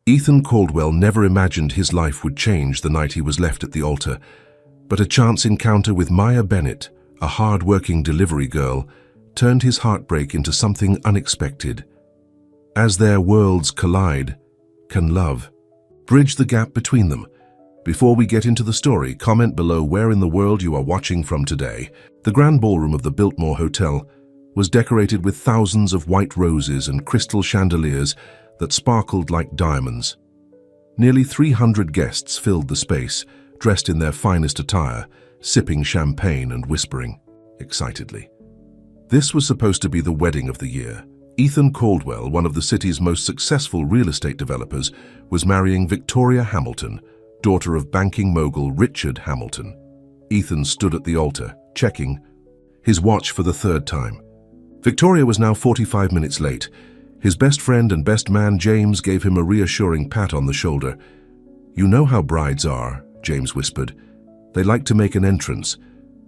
Ethan Caldwell never imagined his life would change the night he was left at the altar, but a chance encounter with Maya Bennett, a hard-working delivery girl, turned his heartbreak into something unexpected. As their worlds collide, can love bridge the gap between them? Before we get into the story, comment below where in the world you are watching from today. The grand ballroom of the Biltmore Hotel was decorated with thousands of white roses and crystal chandeliers that sparkled like diamonds. Nearly 300 guests filled the space, dressed in their finest attire, sipping champagne and whispering excitedly. This was supposed to be the wedding of the year. Ethan Caldwell, one of the city's most successful real estate developers, was marrying Victoria Hamilton, daughter of banking mogul Richard Hamilton. Ethan stood at the altar, checking his watch for the third time. Victoria was now 45 minutes late. His best friend and best man, James, gave him a reassuring pat on the shoulder. "You know how brides are," James whispered. "They like to make an entrance."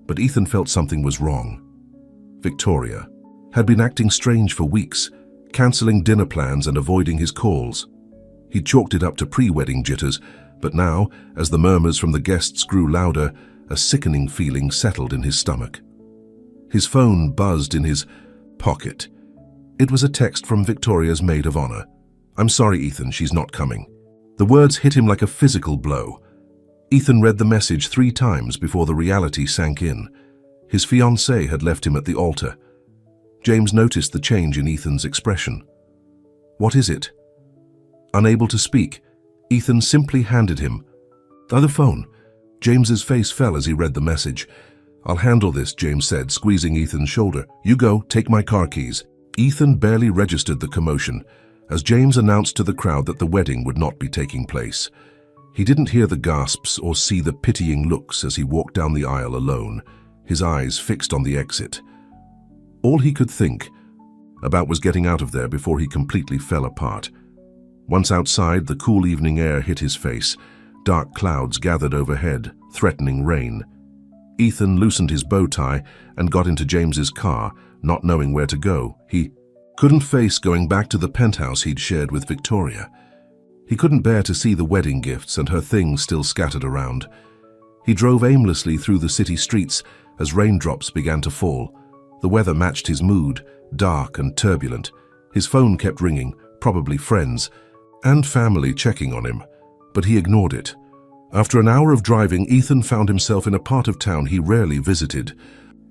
But Ethan felt something was wrong. Victoria had been acting strange for weeks, cancelling dinner plans and avoiding his calls. He chalked it up to pre-wedding jitters, but now, as the murmurs from the guests grew louder, a sickening feeling settled in his stomach. His phone buzzed in his pocket. It was a text from Victoria's maid of honor. "I'm sorry, Ethan, she's not coming." The words hit him like a physical blow. Ethan read the message 3 times before the reality sank in. His fiancée had left him at the altar. James noticed the change in Ethan's expression. "What is it?" Unable to speak, Ethan simply handed him the other phone. James's face fell as he read the message. "I'll handle this," James said, squeezing Ethan's shoulder. "You go, take my car keys." Ethan barely registered the commotion as James announced to the crowd that the wedding would not be taking place. He didn't hear the gasps or see the pitying looks as he walked down the aisle alone, his eyes fixed on the exit. All he could think about was getting out of there before he completely fell apart. Once outside, the cool evening air hit his face. Dark clouds gathered overhead, threatening rain. Ethan loosened his bow tie and got into James's car, not knowing where to go. He couldn't face going back to the penthouse he'd shared with Victoria. He couldn't bear to see the wedding gifts and her things still scattered around. He drove aimlessly through the city streets as raindrops began to fall. The weather matched his mood, dark and turbulent. His phone kept ringing, probably friends and family checking on him, but he ignored it. After an hour of driving, Ethan found himself in a part of town he rarely visited.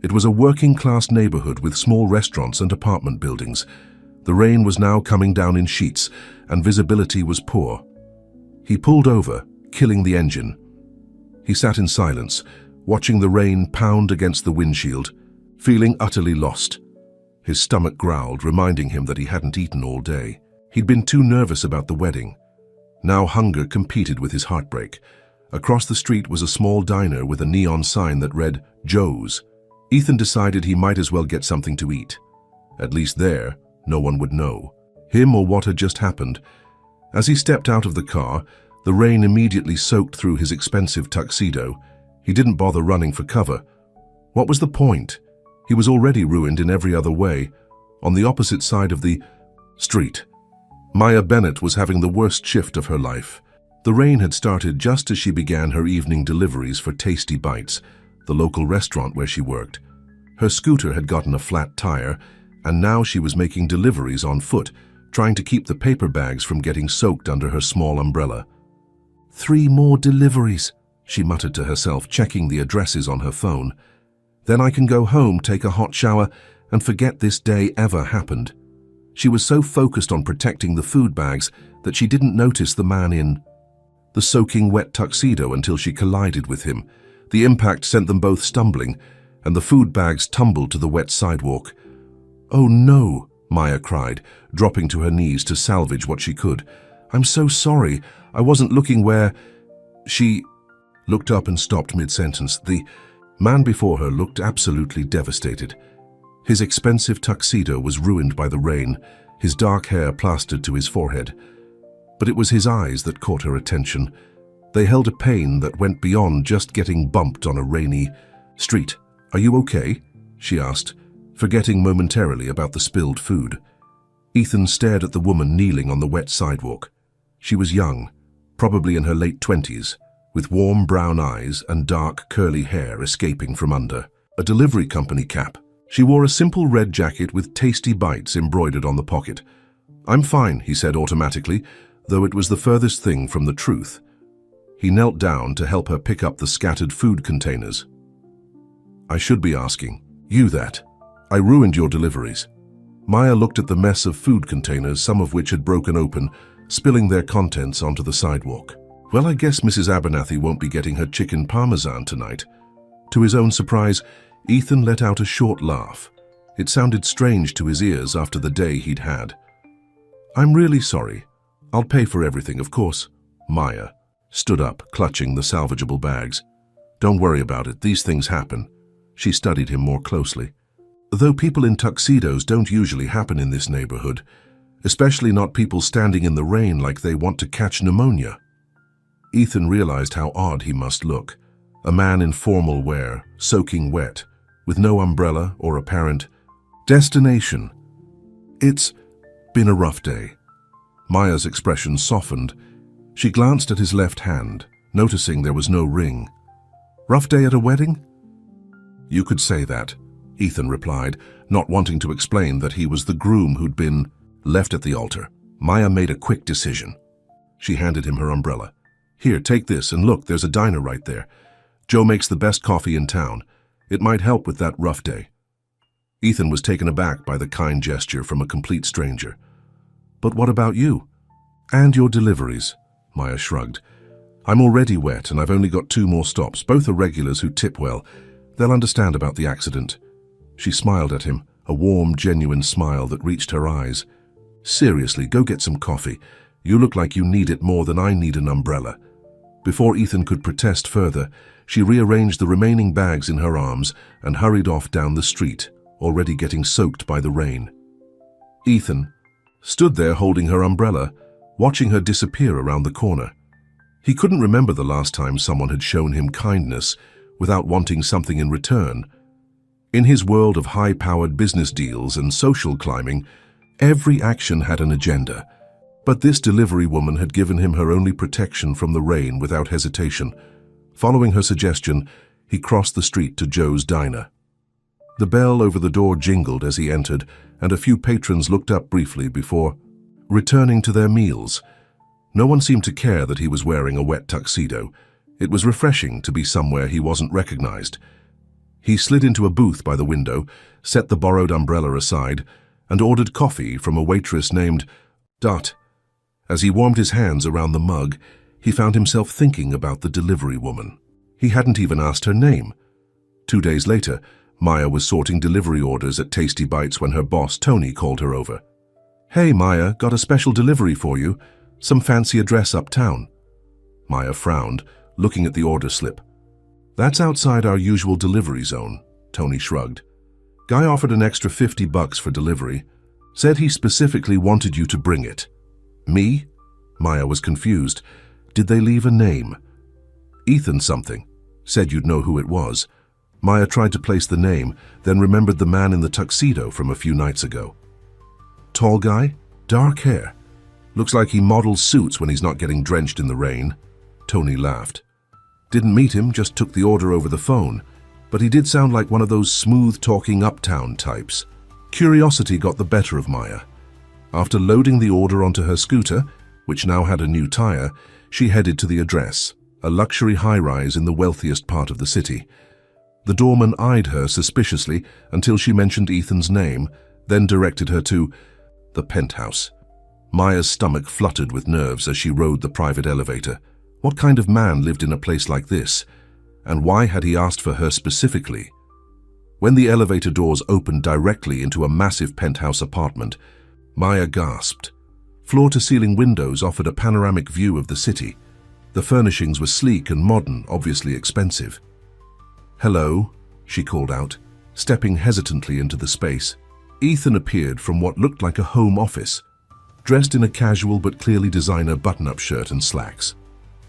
It was a working-class neighborhood with small restaurants and apartment buildings. The rain was now coming down in sheets, and visibility was poor. He pulled over, killing the engine. He sat in silence, watching the rain pound against the windshield, feeling utterly lost. His stomach growled, reminding him that he hadn't eaten all day. He'd been too nervous about the wedding. Now hunger competed with his heartbreak. Across the street was a small diner with a neon sign that read, "Joe's." Ethan decided he might as well get something to eat. At least there, no one would know him or what had just happened. As he stepped out of the car, the rain immediately soaked through his expensive tuxedo. He didn't bother running for cover. What was the point? He was already ruined in every other way. On the opposite side of the street, Maya Bennett was having the worst shift of her life. The rain had started just as she began her evening deliveries for Tasty Bites, the local restaurant where she worked. Her scooter had gotten a flat tire, and now she was making deliveries on foot, trying to keep the paper bags from getting soaked under her small umbrella. 3 more deliveries, she muttered to herself, checking the addresses on her phone. Then I can go home, take a hot shower, and forget this day ever happened. She was so focused on protecting the food bags that she didn't notice the man in the soaking wet tuxedo until she collided with him. The impact sent them both stumbling, and the food bags tumbled to the wet sidewalk. "Oh no," Maya cried, dropping to her knees to salvage what she could. "I'm so sorry. I wasn't looking where—" She looked up and stopped mid-sentence. The man before her looked absolutely devastated. His expensive tuxedo was ruined by the rain, his dark hair plastered to his forehead. But it was his eyes that caught her attention. They held a pain that went beyond just getting bumped on a rainy street. "Are you okay?" she asked, forgetting momentarily about the spilled food. Ethan stared at the woman kneeling on the wet sidewalk. She was young, probably in her late 20s, with warm brown eyes and dark curly hair escaping from under a delivery company cap. She wore a simple red jacket with tasty bites embroidered on the pocket. "I'm fine," he said automatically, though it was the furthest thing from the truth. He knelt down to help her pick up the scattered food containers. "I should be asking you that. I ruined your deliveries." Maya looked at the mess of food containers, some of which had broken open, spilling their contents onto the sidewalk. "Well, I guess Mrs. Abernathy won't be getting her chicken parmesan tonight." To his own surprise, Ethan let out a short laugh. It sounded strange to his ears after the day he'd had. "I'm really sorry. I'll pay for everything, of course." Maya stood up, clutching the salvageable bags. "Don't worry about it. These things happen." She studied him more closely. "Though people in tuxedos don't usually happen in this neighborhood, especially not people standing in the rain like they want to catch pneumonia." Ethan realized how odd he must look. A man in formal wear, soaking wet, with no umbrella or apparent destination. "It's been a rough day." Maya's expression softened. She glanced at his left hand, noticing there was no ring. "Rough day at a wedding?" "You could say that," Ethan replied, not wanting to explain that he was the groom who'd been left at the altar. Maya made a quick decision. She handed him her umbrella. "Here, take this, and look, there's a diner right there. Joe makes the best coffee in town. It might help with that rough day." Ethan was taken aback by the kind gesture from a complete stranger. "But what about you?" "And your deliveries," Maya shrugged. "I'm already wet, and I've only got 2 more stops. Both are regulars who tip well. They'll understand about the accident." She smiled at him, a warm, genuine smile that reached her eyes. "Seriously, go get some coffee. You look like you need it more than I need an umbrella." Before Ethan could protest further, she rearranged the remaining bags in her arms and hurried off down the street, already getting soaked by the rain. Ethan stood there holding her umbrella, watching her disappear around the corner. He couldn't remember the last time someone had shown him kindness without wanting something in return. In his world of high-powered business deals and social climbing, every action had an agenda. But this delivery woman had given him her only protection from the rain without hesitation. Following her suggestion, he crossed the street to Joe's diner. The bell over the door jingled as he entered, and a few patrons looked up briefly before returning to their meals. No one seemed to care that he was wearing a wet tuxedo. It was refreshing to be somewhere he wasn't recognized. He slid into a booth by the window, set the borrowed umbrella aside, and ordered coffee from a waitress named Dot. As he warmed his hands around the mug, he found himself thinking about the delivery woman. He hadn't even asked her name. 2 days later, Maya was sorting delivery orders at Tasty Bites when her boss, Tony, called her over. "Hey, Maya, got a special delivery for you. Some fancy address uptown." Maya frowned, looking at the order slip. "That's outside our usual delivery zone," Tony shrugged. "Guy offered an extra $50 for delivery. Said he specifically wanted you to bring it." "Me?" Maya was confused. "Did they leave a name?" "Ethan something. Said you'd know who it was." Maya tried to place the name, then remembered the man in the tuxedo from a few nights ago. "Tall guy? Dark hair? Looks like he models suits when he's not getting drenched in the rain." Tony laughed. "Didn't meet him, just took the order over the phone. But he did sound like one of those smooth-talking uptown types." Curiosity got the better of Maya. After loading the order onto her scooter, which now had a new tire, she headed to the address, a luxury high-rise in the wealthiest part of the city. The doorman eyed her suspiciously until she mentioned Ethan's name, then directed her to the penthouse. Maya's stomach fluttered with nerves as she rode the private elevator. What kind of man lived in a place like this? And why had he asked for her specifically? When the elevator doors opened directly into a massive penthouse apartment, Maya gasped. Floor-to-ceiling windows offered a panoramic view of the city. The furnishings were sleek and modern, obviously expensive. "Hello," she called out, stepping hesitantly into the space. Ethan appeared from what looked like a home office, dressed in a casual but clearly designer button-up shirt and slacks.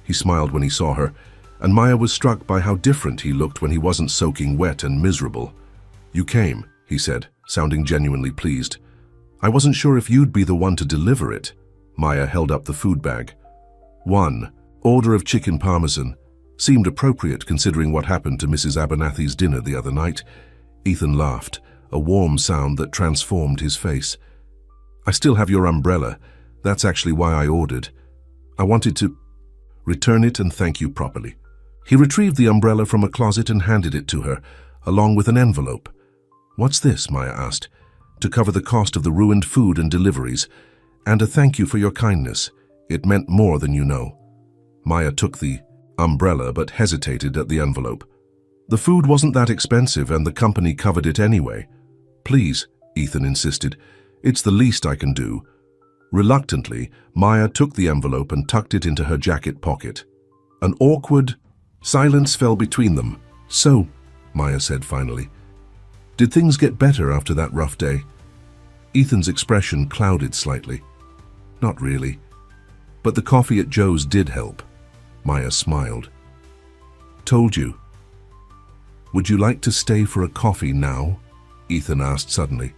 He smiled when he saw her, and Maya was struck by how different he looked when he wasn't soaking wet and miserable. "You came," he said, sounding genuinely pleased. "I wasn't sure if you'd be the one to deliver it." Maya held up the food bag. 1. Order of chicken parmesan. Seemed appropriate considering what happened to Mrs. Abernathy's dinner the other night. Ethan laughed, a warm sound that transformed his face. I still have your umbrella. That's actually why I ordered. I wanted to return it and thank you properly. He retrieved the umbrella from a closet and handed it to her, along with an envelope. What's this? Maya asked. To cover the cost of the ruined food and deliveries, and a thank you for your kindness. It meant more than you know. Maya took the umbrella but hesitated at the envelope. The food wasn't that expensive and the company covered it anyway. Please, Ethan insisted. It's the least I can do. Reluctantly, Maya took the envelope and tucked it into her jacket pocket. An awkward silence fell between them. So, Maya said finally, did things get better after that rough day? Ethan's expression clouded slightly. Not really. But the coffee at Joe's did help. Maya smiled. Told you. Would you like to stay for a coffee now? Ethan asked suddenly.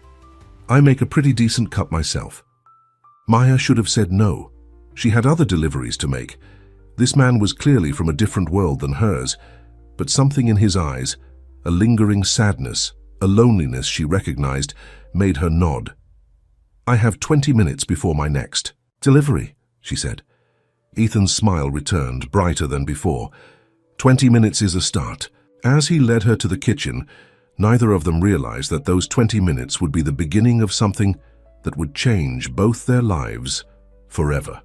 I make a pretty decent cup myself. Maya should have said no. She had other deliveries to make. This man was clearly from a different world than hers, but something in his eyes, a lingering sadness, a loneliness she recognized, made her nod. I have 20 minutes before my next delivery, she said. Ethan's smile returned, brighter than before. 20 minutes is a start. As he led her to the kitchen, neither of them realized that those 20 minutes would be the beginning of something that would change both their lives forever.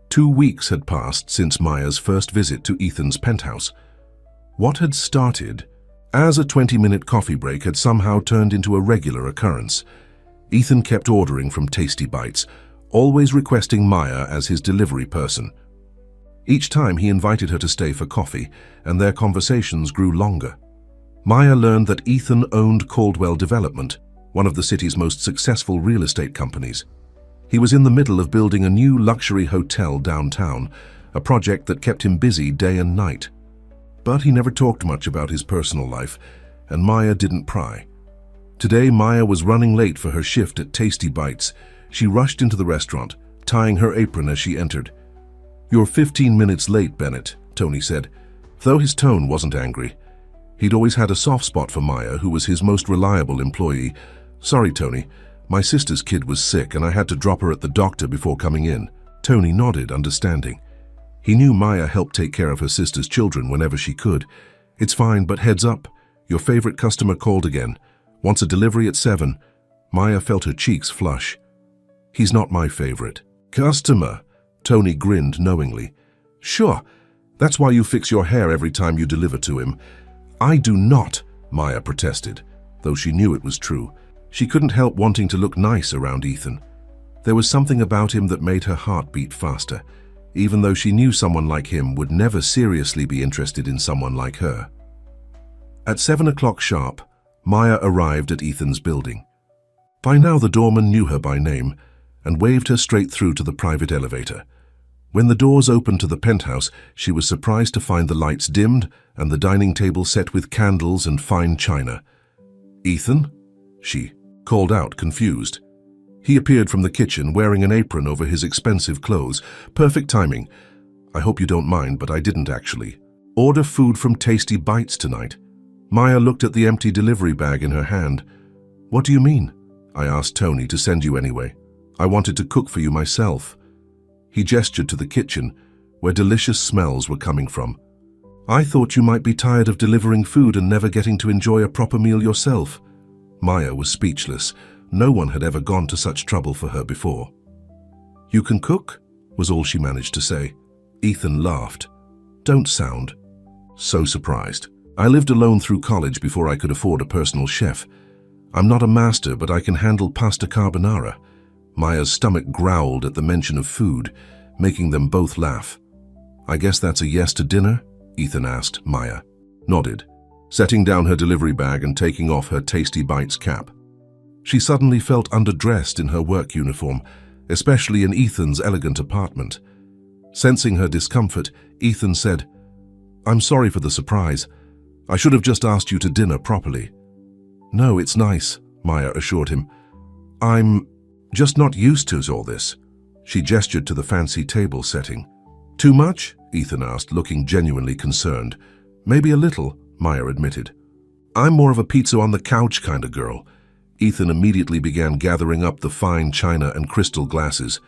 2 weeks had passed since Maya's first visit to Ethan's penthouse. What had started as a 20-minute coffee break had somehow turned into a regular occurrence. Ethan kept ordering from Tasty Bites, always requesting Maya as his delivery person. Each time he invited her to stay for coffee, and their conversations grew longer. Maya learned that Ethan owned Caldwell Development, one of the city's most successful real estate companies. He was in the middle of building a new luxury hotel downtown, a project that kept him busy day and night. But he never talked much about his personal life, and Maya didn't pry. Today, Maya was running late for her shift at Tasty Bites. She rushed into the restaurant, tying her apron as she entered. You're 15 minutes late, Bennett, Tony said, though his tone wasn't angry. He'd always had a soft spot for Maya, who was his most reliable employee. Sorry, Tony. My sister's kid was sick and I had to drop her at the doctor before coming in. Tony nodded, understanding. He knew Maya helped take care of her sister's children whenever she could. It's fine, but heads up. Your favorite customer called again. Wants a delivery at 7. Maya felt her cheeks flush. He's not my favorite. Customer? Tony grinned knowingly. Sure, that's why you fix your hair every time you deliver to him. I do not, Maya protested, though she knew it was true. She couldn't help wanting to look nice around Ethan. There was something about him that made her heart beat faster, even though she knew someone like him would never seriously be interested in someone like her. At 7 o'clock sharp, Maya arrived at Ethan's building. By now the doorman knew her by name and waved her straight through to the private elevator. When the doors opened to the penthouse, she was surprised to find the lights dimmed and the dining table set with candles and fine china. Ethan? She called out, confused. He appeared from the kitchen wearing an apron over his expensive clothes. Perfect timing. I hope you don't mind, but I didn't actually. Order food from Tasty Bites tonight. Maya looked at the empty delivery bag in her hand. What do you mean? I asked Tony to send you anyway. I wanted to cook for you myself. He gestured to the kitchen, where delicious smells were coming from. I thought you might be tired of delivering food and never getting to enjoy a proper meal yourself. Maya was speechless. No one had ever gone to such trouble for her before. You can cook? Was all she managed to say. Ethan laughed. Don't sound so surprised. I lived alone through college before I could afford a personal chef. I'm not a master, but I can handle pasta carbonara. Maya's stomach growled at the mention of food, making them both laugh. I guess that's a yes to dinner? Ethan asked. Maya nodded, setting down her delivery bag and taking off her Tasty Bites cap. She suddenly felt underdressed in her work uniform, especially in Ethan's elegant apartment. Sensing her discomfort, Ethan said, I'm sorry for the surprise. I should have just asked you to dinner properly. No, it's nice, Maya assured him. I'm just not used to all this. She gestured to the fancy table setting. Too much? Ethan asked, looking genuinely concerned. Maybe a little, Maya admitted. I'm more of a pizza on the couch kind of girl. Ethan immediately began gathering up the fine china and crystal glasses.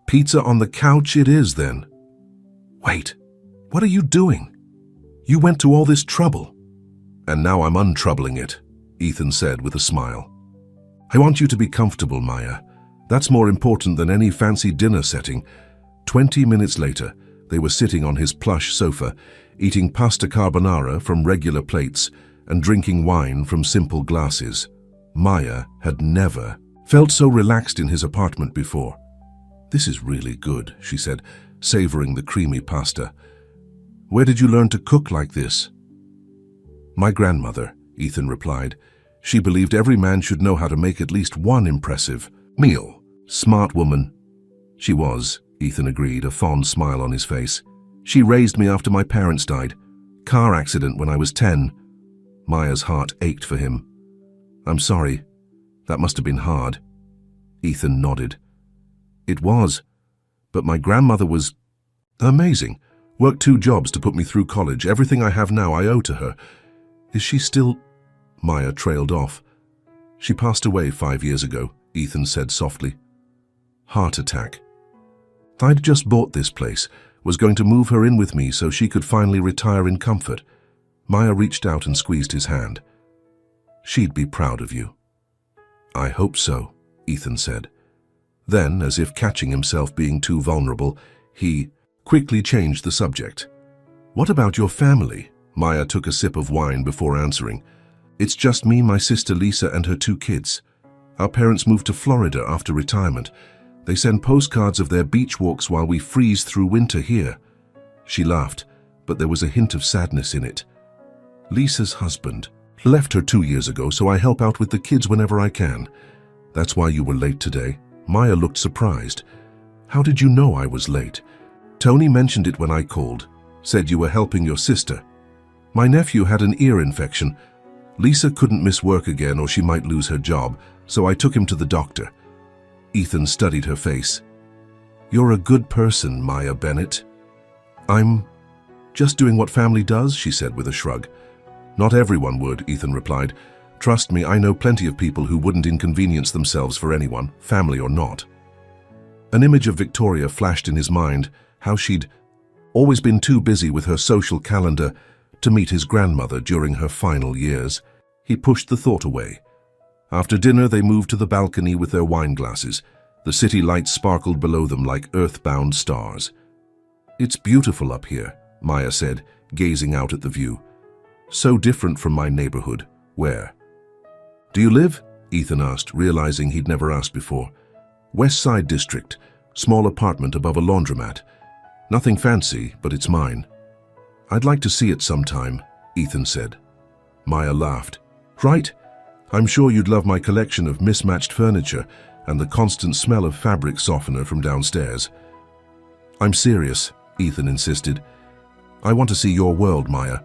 Pizza on the couch it is, then. Wait, what are you doing? You went to all this trouble. And now I'm untroubling it, Ethan said with a smile. I want you to be comfortable, Maya. That's more important than any fancy dinner setting. 20 minutes later, they were sitting on his plush sofa, eating pasta carbonara from regular plates and drinking wine from simple glasses. Maya had never felt so relaxed in his apartment before. This is really good, she said, savoring the creamy pasta. Where did you learn to cook like this? My grandmother, Ethan replied. She believed every man should know how to make at least one impressive meal. Smart woman. She was, Ethan agreed, a fond smile on his face. She raised me after my parents died. Car accident when I was 10. Maya's heart ached for him. I'm sorry. That must have been hard. Ethan nodded. It was. But my grandmother was amazing. Worked 2 jobs to put me through college. Everything I have now I owe to her. Is she still... Maya trailed off. She passed away 5 years ago, Ethan said softly. Heart attack. I'd just bought this place, was going to move her in with me so she could finally retire in comfort. Maya reached out and squeezed his hand. She'd be proud of you. I hope so, Ethan said. Then, as if catching himself being too vulnerable, he quickly changed the subject. What about your family? Maya took a sip of wine before answering. It's just me, my sister Lisa, and her 2 kids. Our parents moved to Florida after retirement. They send postcards of their beach walks while we freeze through winter here. She laughed, but there was a hint of sadness in it. Lisa's husband left her 2 years ago, so I help out with the kids whenever I can. That's why you were late today. Maya looked surprised. How did you know I was late? Tony mentioned it when I called. Said you were helping your sister. My nephew had an ear infection. Lisa couldn't miss work again or she might lose her job, so I took him to the doctor. Ethan studied her face. You're a good person, Maya Bennett. I'm just doing what family does, she said with a shrug. Not everyone would, Ethan replied. Trust me, I know plenty of people who wouldn't inconvenience themselves for anyone, family or not. An image of Victoria flashed in his mind, how she'd always been too busy with her social calendar to meet his grandmother during her final years. He pushed the thought away. After dinner, they moved to the balcony with their wine glasses. The city lights sparkled below them like earthbound stars. It's beautiful up here, Maya said, gazing out at the view. So different from my neighborhood. Where? Do you live? Ethan asked, realizing he'd never asked before. West Side District, small apartment above a laundromat. Nothing fancy, but it's mine. I'd like to see it sometime, Ethan said. Maya laughed. Right. I'm sure you'd love my collection of mismatched furniture and the constant smell of fabric softener from downstairs. I'm serious, Ethan insisted. I want to see your world, Maya.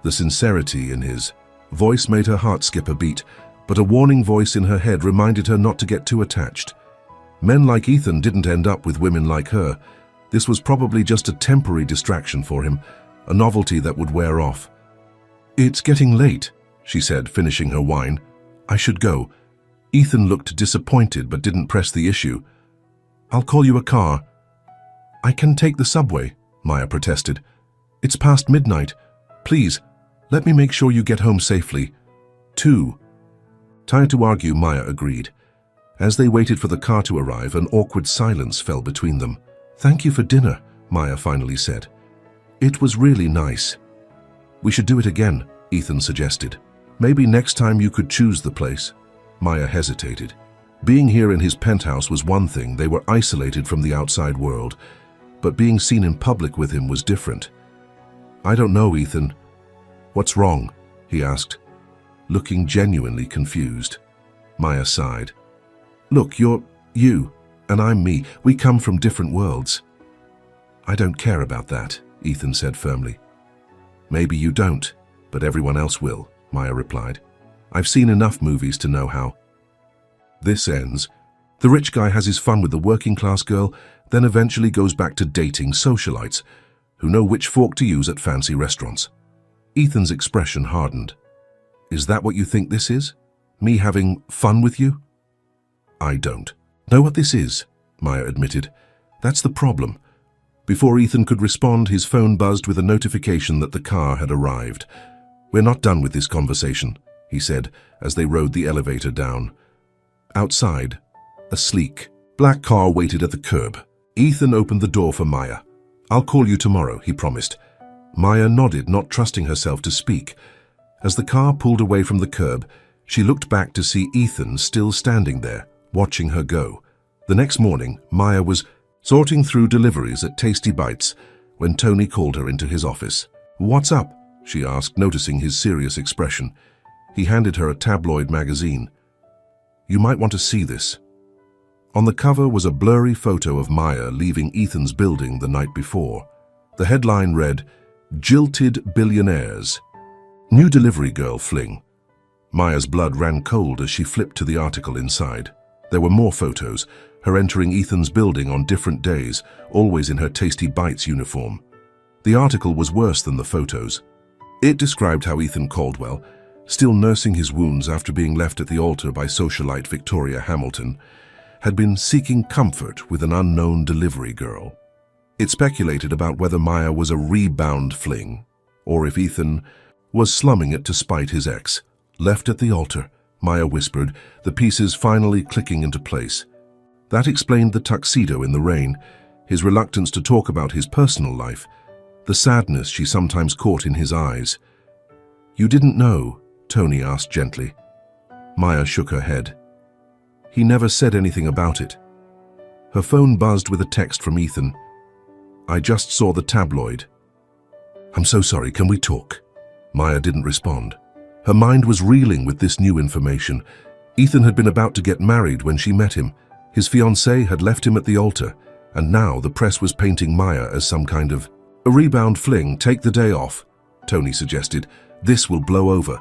The sincerity in his voice made her heart skip a beat, but a warning voice in her head reminded her not to get too attached. Men like Ethan didn't end up with women like her. This was probably just a temporary distraction for him, a novelty that would wear off. It's getting late, she said, finishing her wine. I should go. Ethan looked disappointed but didn't press the issue. I'll call you a car. I can take the subway, Maya protested. It's past midnight. Please, let me make sure you get home safely. 2. Tired to argue, Maya agreed. As they waited for the car to arrive, an awkward silence fell between them. Thank you for dinner, Maya finally said. It was really nice. We should do it again, Ethan suggested. Maybe next time you could choose the place. Maya hesitated. Being here in his penthouse was one thing, they were isolated from the outside world, but being seen in public with him was different. I don't know, Ethan. What's wrong? He asked, looking genuinely confused. Maya sighed. Look, you're you, and I'm me. We come from different worlds. I don't care about that, Ethan said firmly. Maybe you don't, but everyone else will, Maya replied. I've seen enough movies to know how this ends. The rich guy has his fun with the working class girl, then eventually goes back to dating socialites who know which fork to use at fancy restaurants. Ethan's expression hardened. Is that what you think this is? Me having fun with you? I don't know what this is, Maya admitted. That's the problem. Before Ethan could respond, his phone buzzed with a notification that the car had arrived. We're not done with this conversation, he said as they rode the elevator down. Outside, a sleek, black car waited at the curb. Ethan opened the door for Maya. I'll call you tomorrow, he promised. Maya nodded, not trusting herself to speak. As the car pulled away from the curb, she looked back to see Ethan still standing there, watching her go. The next morning, Maya was sorting through deliveries at Tasty Bites when Tony called her into his office. What's up? She asked, noticing his serious expression. He handed her a tabloid magazine. You might want to see this. On the cover was a blurry photo of Maya leaving Ethan's building the night before. The headline read, "Jilted Billionaires. New delivery girl fling." Maya's blood ran cold as she flipped to the article inside. There were more photos, her entering Ethan's building on different days, always in her Tasty Bites uniform. The article was worse than the photos. It described how Ethan Caldwell, still nursing his wounds after being left at the altar by socialite Victoria Hamilton, had been seeking comfort with an unknown delivery girl. It speculated about whether Maya was a rebound fling, or if Ethan was slumming it to spite his ex. Left at the altar, Maya whispered, the pieces finally clicking into place. That explained the tuxedo in the rain, his reluctance to talk about his personal life, the sadness she sometimes caught in his eyes. You didn't know? Tony asked gently. Maya shook her head. He never said anything about it. Her phone buzzed with a text from Ethan. I just saw the tabloid. I'm so sorry, can we talk? Maya didn't respond. Her mind was reeling with this new information. Ethan had been about to get married when she met him. His fiancée had left him at the altar, and now the press was painting Maya as some kind of a rebound fling. Take the day off, Tony suggested. This will blow over.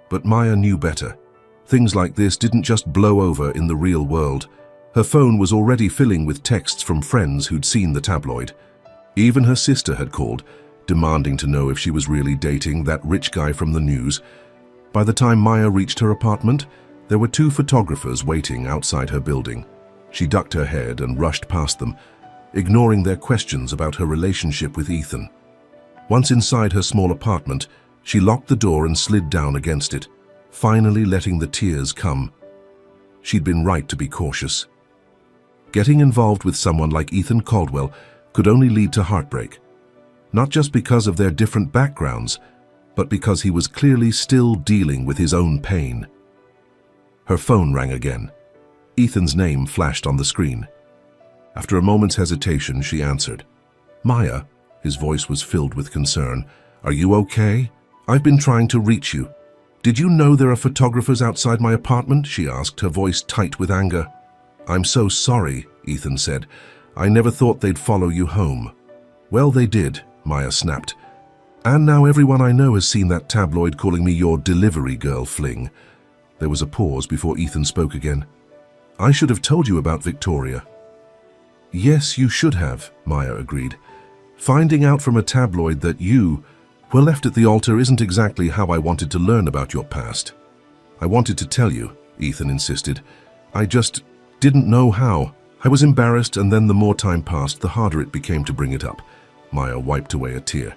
But Maya knew better. Things like this didn't just blow over in the real world. Her phone was already filling with texts from friends who'd seen the tabloid. Even her sister had called, demanding to know if she was really dating that rich guy from the news. By the time Maya reached her apartment, there were 2 photographers waiting outside her building. She ducked her head and rushed past them, ignoring their questions about her relationship with Ethan. Once inside her small apartment, she locked the door and slid down against it, finally letting the tears come. She'd been right to be cautious. Getting involved with someone like Ethan Caldwell could only lead to heartbreak, not just because of their different backgrounds, but because he was clearly still dealing with his own pain. Her phone rang again. Ethan's name flashed on the screen. After a moment's hesitation, she answered. Maya, his voice was filled with concern. Are you okay? I've been trying to reach you. Did you know there are photographers outside my apartment? She asked, her voice tight with anger. I'm so sorry, Ethan said. I never thought they'd follow you home. Well, they did, Maya snapped. And now everyone I know has seen that tabloid calling me your delivery girl fling. There was a pause before Ethan spoke again. I should have told you about Victoria. Yes, you should have, Maya agreed. Finding out from a tabloid that you were left at the altar isn't exactly how I wanted to learn about your past. I wanted to tell you, Ethan insisted. I just didn't know how. I was embarrassed, and then the more time passed, the harder it became to bring it up. Maya wiped away a tear.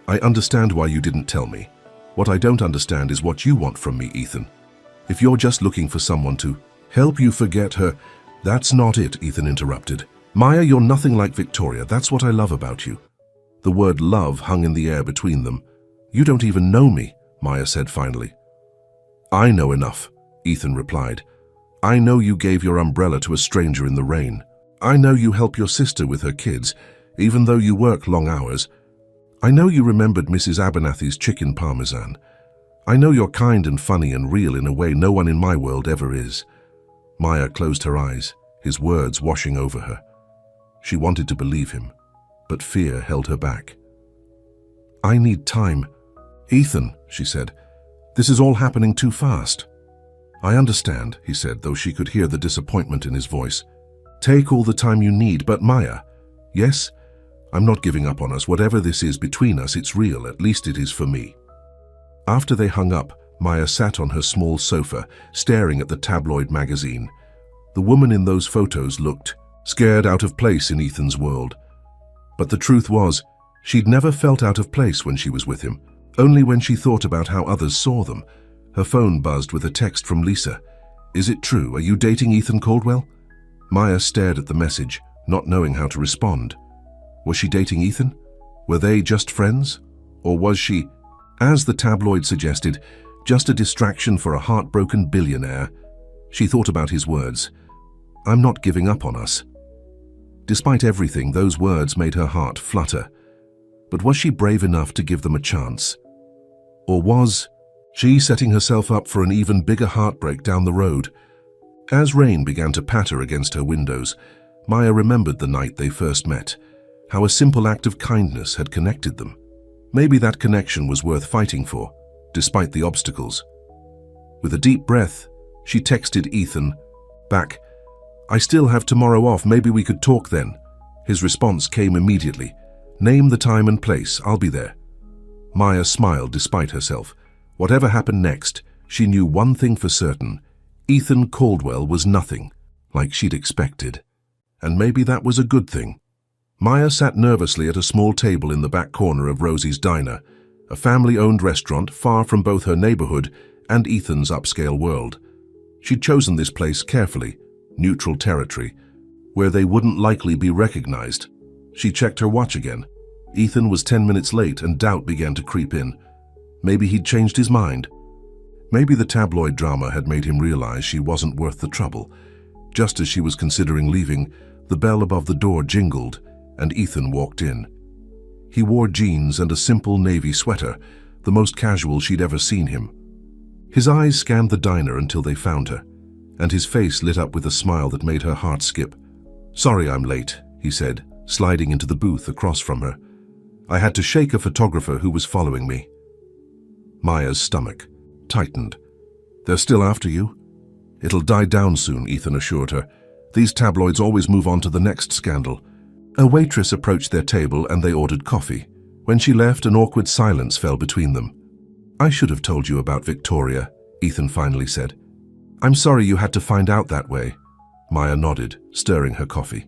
I understand why you didn't tell me. What I don't understand is what you want from me, Ethan. If you're just looking for someone to help you forget her, that's not it, Ethan interrupted. Maya, you're nothing like Victoria. That's what I love about you. The word love hung in the air between them. You don't even know me, Maya said finally. I know enough, Ethan replied. I know you gave your umbrella to a stranger in the rain. I know you help your sister with her kids, even though you work long hours. I know you remembered Mrs. Abernathy's chicken parmesan. I know you're kind and funny and real in a way no one in my world ever is. Maya closed her eyes, his words washing over her. She wanted to believe him, but fear held her back. I need time. Ethan, she said, this is all happening too fast. I understand, he said, though she could hear the disappointment in his voice. Take all the time you need, but Maya, yes, I'm not giving up on us. Whatever this is between us, it's real. At least it is for me. After they hung up, Maya sat on her small sofa, staring at the tabloid magazine. The woman in those photos looked scared, out of place in Ethan's world. But the truth was, she'd never felt out of place when she was with him, only when she thought about how others saw them. Her phone buzzed with a text from Lisa. Is it true? Are you dating Ethan Caldwell? Maya stared at the message, not knowing how to respond. Was she dating Ethan? Were they just friends? Or was she, as the tabloid suggested, just a distraction for a heartbroken billionaire? She thought about his words. I'm not giving up on us. Despite everything, those words made her heart flutter. But was she brave enough to give them a chance? Or was she setting herself up for an even bigger heartbreak down the road? As rain began to patter against her windows, Maya remembered the night they first met, how a simple act of kindness had connected them. Maybe that connection was worth fighting for, despite the obstacles. With a deep breath, she texted Ethan back, I still have tomorrow off, maybe we could talk then. His response came immediately. Name the time and place, I'll be there. Maya smiled despite herself. Whatever happened next, she knew one thing for certain. Ethan Caldwell was nothing like she'd expected. And maybe that was a good thing. Maya sat nervously at a small table in the back corner of Rosie's Diner, a family-owned restaurant far from both her neighborhood and Ethan's upscale world. She'd chosen this place carefully, neutral territory, where they wouldn't likely be recognized. She checked her watch again. Ethan was 10 minutes late and doubt began to creep in. Maybe he'd changed his mind. Maybe the tabloid drama had made him realize she wasn't worth the trouble. Just as she was considering leaving, the bell above the door jingled, and Ethan walked in. He wore jeans and a simple navy sweater, the most casual she'd ever seen him. His eyes scanned the diner until they found her, and his face lit up with a smile that made her heart skip. Sorry I'm late, he said, sliding into the booth across from her. I had to shake a photographer who was following me. Maya's stomach tightened. They're still after you? It'll die down soon, Ethan assured her. These tabloids always move on to the next scandal. A waitress approached their table and they ordered coffee. When she left, an awkward silence fell between them. I should have told you about Victoria, Ethan finally said. I'm sorry you had to find out that way. Maya nodded, stirring her coffee.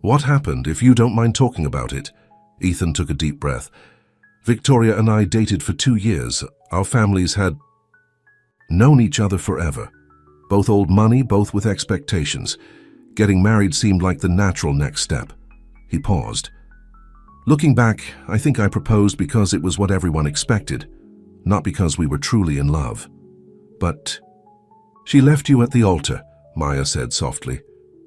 What happened, if you don't mind talking about it? Ethan took a deep breath. Victoria and I dated for 2 years. Our families had known each other forever. Both owed money, both with expectations. Getting married seemed like the natural next step. He paused. Looking back, I think I proposed because it was what everyone expected, not because we were truly in love. But she left you at the altar, Maya said softly.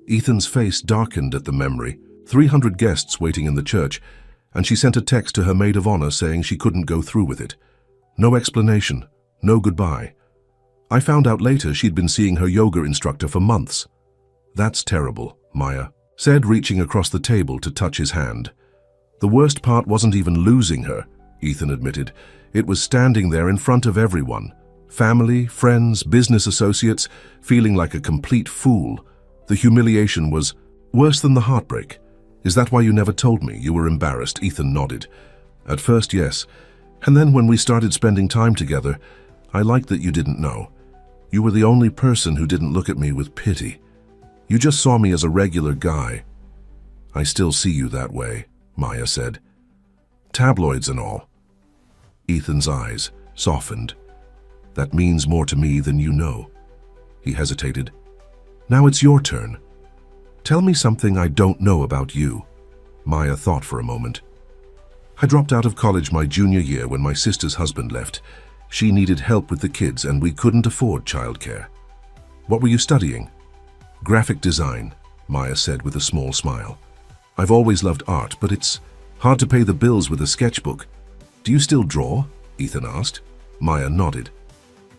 Ethan's face darkened at the memory. 300 guests waiting in the church, and she sent a text to her maid of honor saying she couldn't go through with it. No explanation, no goodbye. I found out later she'd been seeing her yoga instructor for months. That's terrible, Maya said, reaching across the table to touch his hand. The worst part wasn't even losing her, Ethan admitted. It was standing there in front of everyone. Family, friends, business associates, feeling like a complete fool. The humiliation was worse than the heartbreak. Is that why you never told me? You were embarrassed, Ethan nodded. At first, yes. And then when we started spending time together, I liked that you didn't know. You were the only person who didn't look at me with pity. You just saw me as a regular guy. I still see you that way, Maya said. Tabloids and all. Ethan's eyes softened. That means more to me than you know. He hesitated. Now it's your turn. Tell me something I don't know about you. Maya thought for a moment. I dropped out of college my junior year when my sister's husband left. She needed help with the kids and we couldn't afford childcare. What were you studying? Graphic design, Maya said with a small smile. I've always loved art, but it's hard to pay the bills with a sketchbook. Do you still draw? Ethan asked. Maya nodded.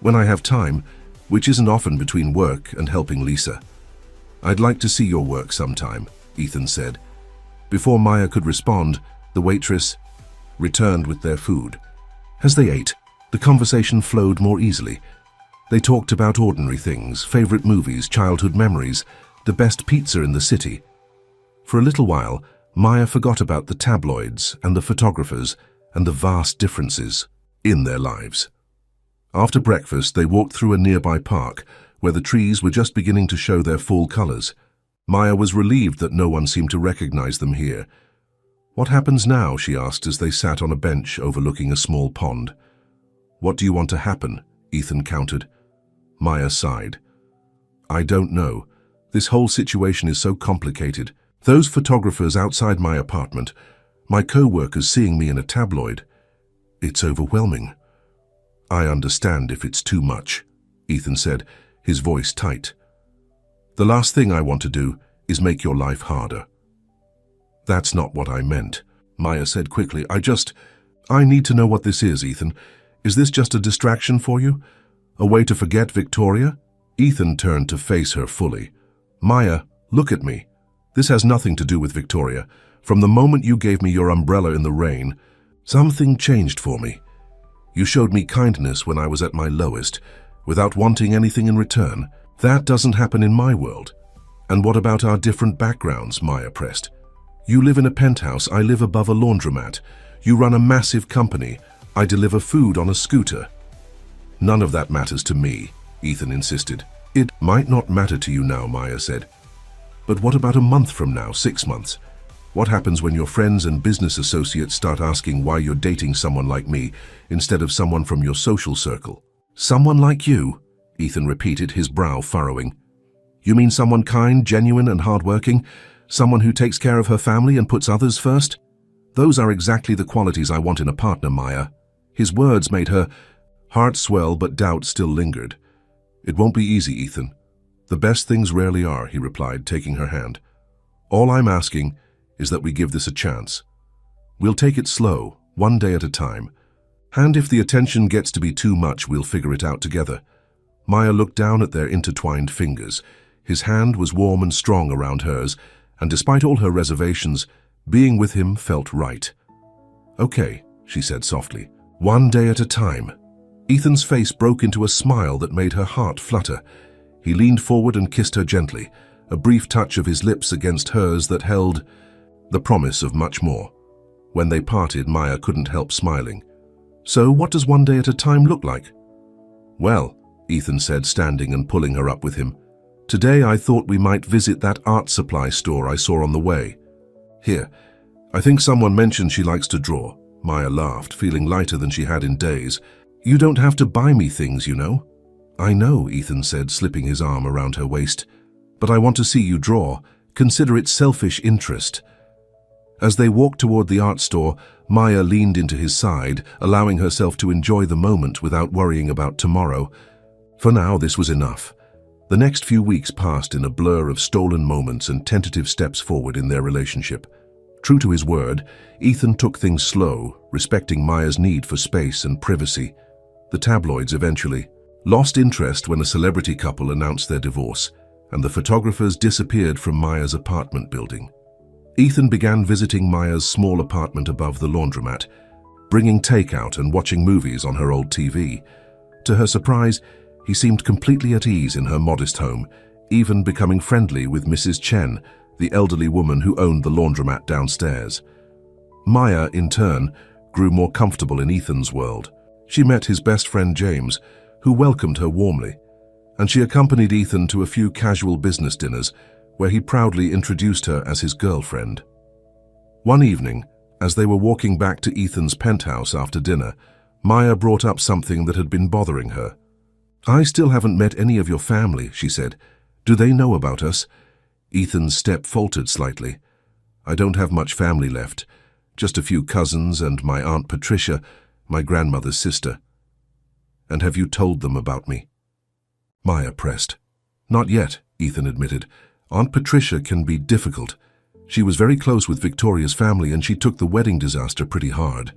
When I have time, which isn't often between work and helping Lisa. I'd like to see your work sometime, Ethan said. Before Maya could respond, the waitress returned with their food. As they ate, the conversation flowed more easily. They talked about ordinary things, favorite movies, childhood memories, the best pizza in the city. For a little while, Maya forgot about the tabloids and the photographers and the vast differences in their lives. After breakfast, they walked through a nearby park where the trees were just beginning to show their fall colors. Maya was relieved that no one seemed to recognize them here. "What happens now?" she asked as they sat on a bench overlooking a small pond. "What do you want to happen?" Ethan countered. Maya sighed. "I don't know. This whole situation is so complicated. Those photographers outside my apartment, my co-workers seeing me in a tabloid. It's overwhelming." "I understand if it's too much," Ethan said, his voice tight. "The last thing I want to do is make your life harder." "That's not what I meant," Maya said quickly. I need to know what this is, Ethan. Is this just a distraction for you? A way to forget Victoria?" Ethan turned to face her fully. "Maya, look at me. This has nothing to do with Victoria. From the moment you gave me your umbrella in the rain, something changed for me. You showed me kindness when I was at my lowest, without wanting anything in return. That doesn't happen in my world." "And what about our different backgrounds?" Maya pressed. "You live in a penthouse, I live above a laundromat. You run a massive company, I deliver food on a scooter." "None of that matters to me," Ethan insisted. "It might not matter to you now," Maya said. "But what about a month from now, 6 months? What happens when your friends and business associates start asking why you're dating someone like me instead of someone from your social circle?" "Someone like you?" Ethan repeated, his brow furrowing. "You mean someone kind, genuine and hardworking? Someone who takes care of her family and puts others first? Those are exactly the qualities I want in a partner, Maya." His words made her heart swell, but doubt still lingered. "It won't be easy, Ethan. The best things rarely are," he replied, taking her hand. "All I'm asking is that we give this a chance. We'll take it slow, one day at a time. And if the attention gets to be too much, we'll figure it out together." Maya looked down at their intertwined fingers. His hand was warm and strong around hers, and despite all her reservations, being with him felt right. "Okay," she said softly. "One day at a time." Ethan's face broke into a smile that made her heart flutter. He leaned forward and kissed her gently, a brief touch of his lips against hers that held the promise of much more. When they parted, Maya couldn't help smiling. "So what does one day at a time look like?" "Well," Ethan said, standing and pulling her up with him, "today I thought we might visit that art supply store I saw on the way. Here, I think someone mentioned she likes to draw." Maya laughed, feeling lighter than she had in days. "You don't have to buy me things, you know." "I know," Ethan said, slipping his arm around her waist. "But I want to see you draw. Consider it selfish interest." As they walked toward the art store, Maya leaned into his side, allowing herself to enjoy the moment without worrying about tomorrow. For now, this was enough. The next few weeks passed in a blur of stolen moments and tentative steps forward in their relationship. True to his word, Ethan took things slow, respecting Maya's need for space and privacy. The tabloids eventually lost interest when a celebrity couple announced their divorce, and the photographers disappeared from Maya's apartment building. Ethan began visiting Maya's small apartment above the laundromat, bringing takeout and watching movies on her old TV. To her surprise, he seemed completely at ease in her modest home, even becoming friendly with Mrs. Chen, the elderly woman who owned the laundromat downstairs. Maya, in turn, grew more comfortable in Ethan's world. She met his best friend James, who welcomed her warmly, and she accompanied Ethan to a few casual business dinners where he proudly introduced her as his girlfriend. One evening, as they were walking back to Ethan's penthouse after dinner, Maya brought up something that had been bothering her. "I still haven't met any of your family," she said. "Do they know about us?" Ethan's step faltered slightly. "I don't have much family left. Just a few cousins and my Aunt Patricia, my grandmother's sister." "And have you told them about me?" Maya pressed. "Not yet," Ethan admitted. "Aunt Patricia can be difficult. She was very close with Victoria's family and she took the wedding disaster pretty hard."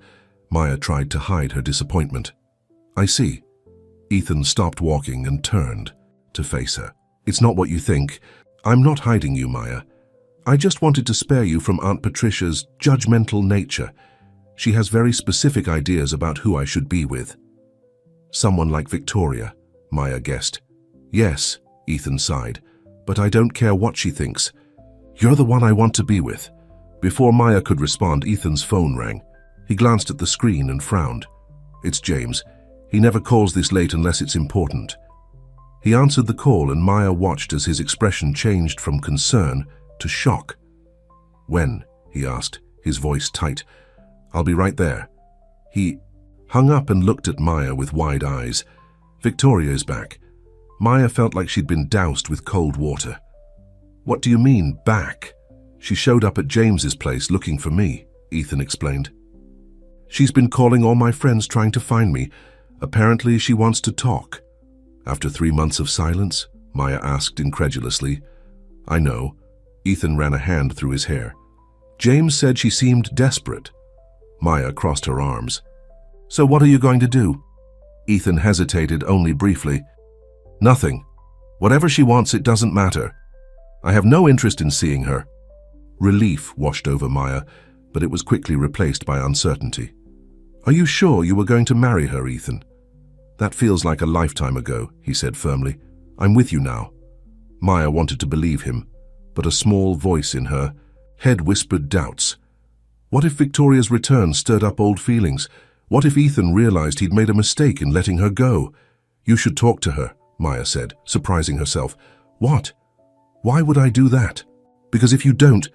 Maya tried to hide her disappointment. "I see." Ethan stopped walking and turned to face her. "It's not what you think. I'm not hiding you, Maya. I just wanted to spare you from Aunt Patricia's judgmental nature. She has very specific ideas about who I should be with." "Someone like Victoria," Maya guessed. Yes, Ethan sighed, but I don't care what she thinks. You're the one I want to be with. Before Maya could respond, Ethan's phone rang. He glanced at the screen and frowned. It's James. He never calls this late unless it's important. He answered the call and Maya watched as his expression changed from concern to shock. When? He asked, his voice tight. I'll be right there. He hung up and looked at Maya with wide eyes. Victoria is back. Maya felt like she'd been doused with cold water. What do you mean, back? She showed up at James's place looking for me, Ethan explained. She's been calling all my friends trying to find me. Apparently she wants to talk. After 3 months of silence? Maya asked incredulously. I know. Ethan ran a hand through his hair. James said she seemed desperate. Maya crossed her arms. So what are you going to do? Ethan hesitated only briefly. Nothing. Whatever she wants, it doesn't matter. I have no interest in seeing her. Relief washed over Maya, but it was quickly replaced by uncertainty. Are you sure you were going to marry her, Ethan? That feels like a lifetime ago, he said firmly. I'm with you now. Maya wanted to believe him, but a small voice in her head whispered doubts. What if Victoria's return stirred up old feelings? What if Ethan realized he'd made a mistake in letting her go? You should talk to her, Maya said, surprising herself. What? Why would I do that? Because if you don't,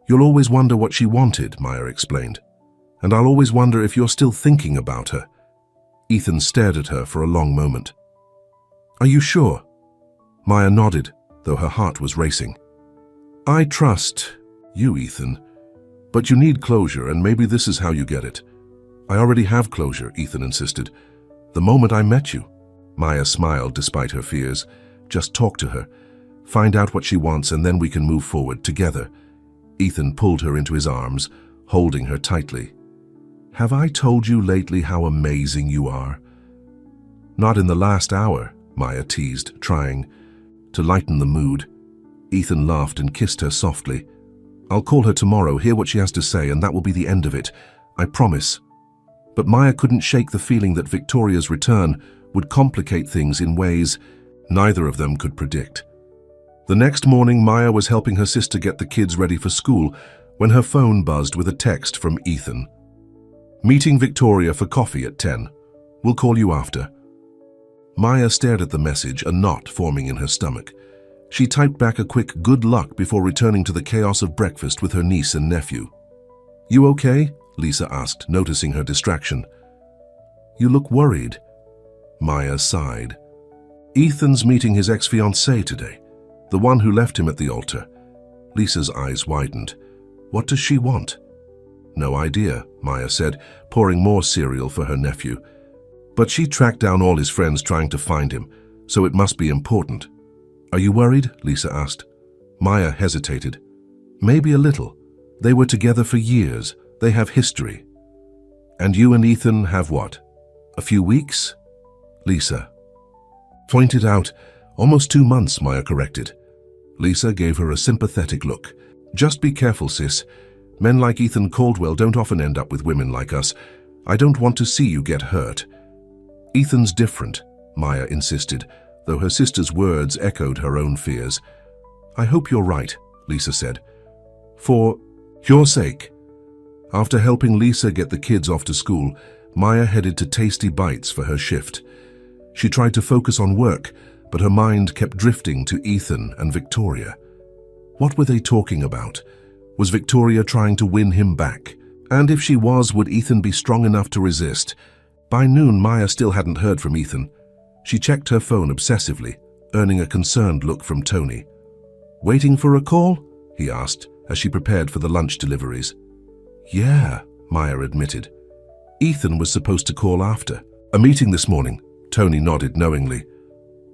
you'll always wonder what she wanted, Maya explained. And I'll always wonder if you're still thinking about her. Ethan stared at her for a long moment. Are you sure? Maya nodded, though her heart was racing. I trust you, Ethan. But you need closure, and maybe this is how you get it. I already have closure, Ethan insisted. The moment I met you. Maya smiled despite her fears. Just talk to her. Find out what she wants, and then we can move forward together. Ethan pulled her into his arms, holding her tightly. Have I told you lately how amazing you are? Not in the last hour, Maya teased, trying to lighten the mood. Ethan laughed and kissed her softly. I'll call her tomorrow, hear what she has to say, and that will be the end of it. I promise. But Maya couldn't shake the feeling that Victoria's return would complicate things in ways neither of them could predict. The next morning, Maya was helping her sister get the kids ready for school when her phone buzzed with a text from Ethan. Meeting Victoria for coffee at 10. We'll call you after. Maya stared at the message, a knot forming in her stomach. She typed back a quick good luck before returning to the chaos of breakfast with her niece and nephew. You okay? Lisa asked, noticing her distraction. You look worried. Maya sighed. Ethan's meeting his ex-fiancée today, the one who left him at the altar. Lisa's eyes widened. What does she want? No idea, Maya said, pouring more cereal for her nephew. But she tracked down all his friends trying to find him, so it must be important. Are you worried? Lisa asked. Maya hesitated. Maybe a little. They were together for years. They have history. And you and Ethan have what? A few weeks? Lisa pointed out. Almost 2 months, Maya corrected. Lisa gave her a sympathetic look. Just be careful, sis. Men like Ethan Caldwell don't often end up with women like us. I don't want to see you get hurt. Ethan's different, Maya insisted, though her sister's words echoed her own fears. I hope you're right, Lisa said. For your sake. After helping Lisa get the kids off to school, Maya headed to Tasty Bites for her shift. She tried to focus on work, but her mind kept drifting to Ethan and Victoria. What were they talking about? Was Victoria trying to win him back? And if she was, would Ethan be strong enough to resist? By noon, Maya still hadn't heard from Ethan. She checked her phone obsessively, earning a concerned look from Tony. Waiting for a call? He asked, as she prepared for the lunch deliveries. Yeah, Maya admitted. Ethan was supposed to call after. A meeting this morning, Tony nodded knowingly.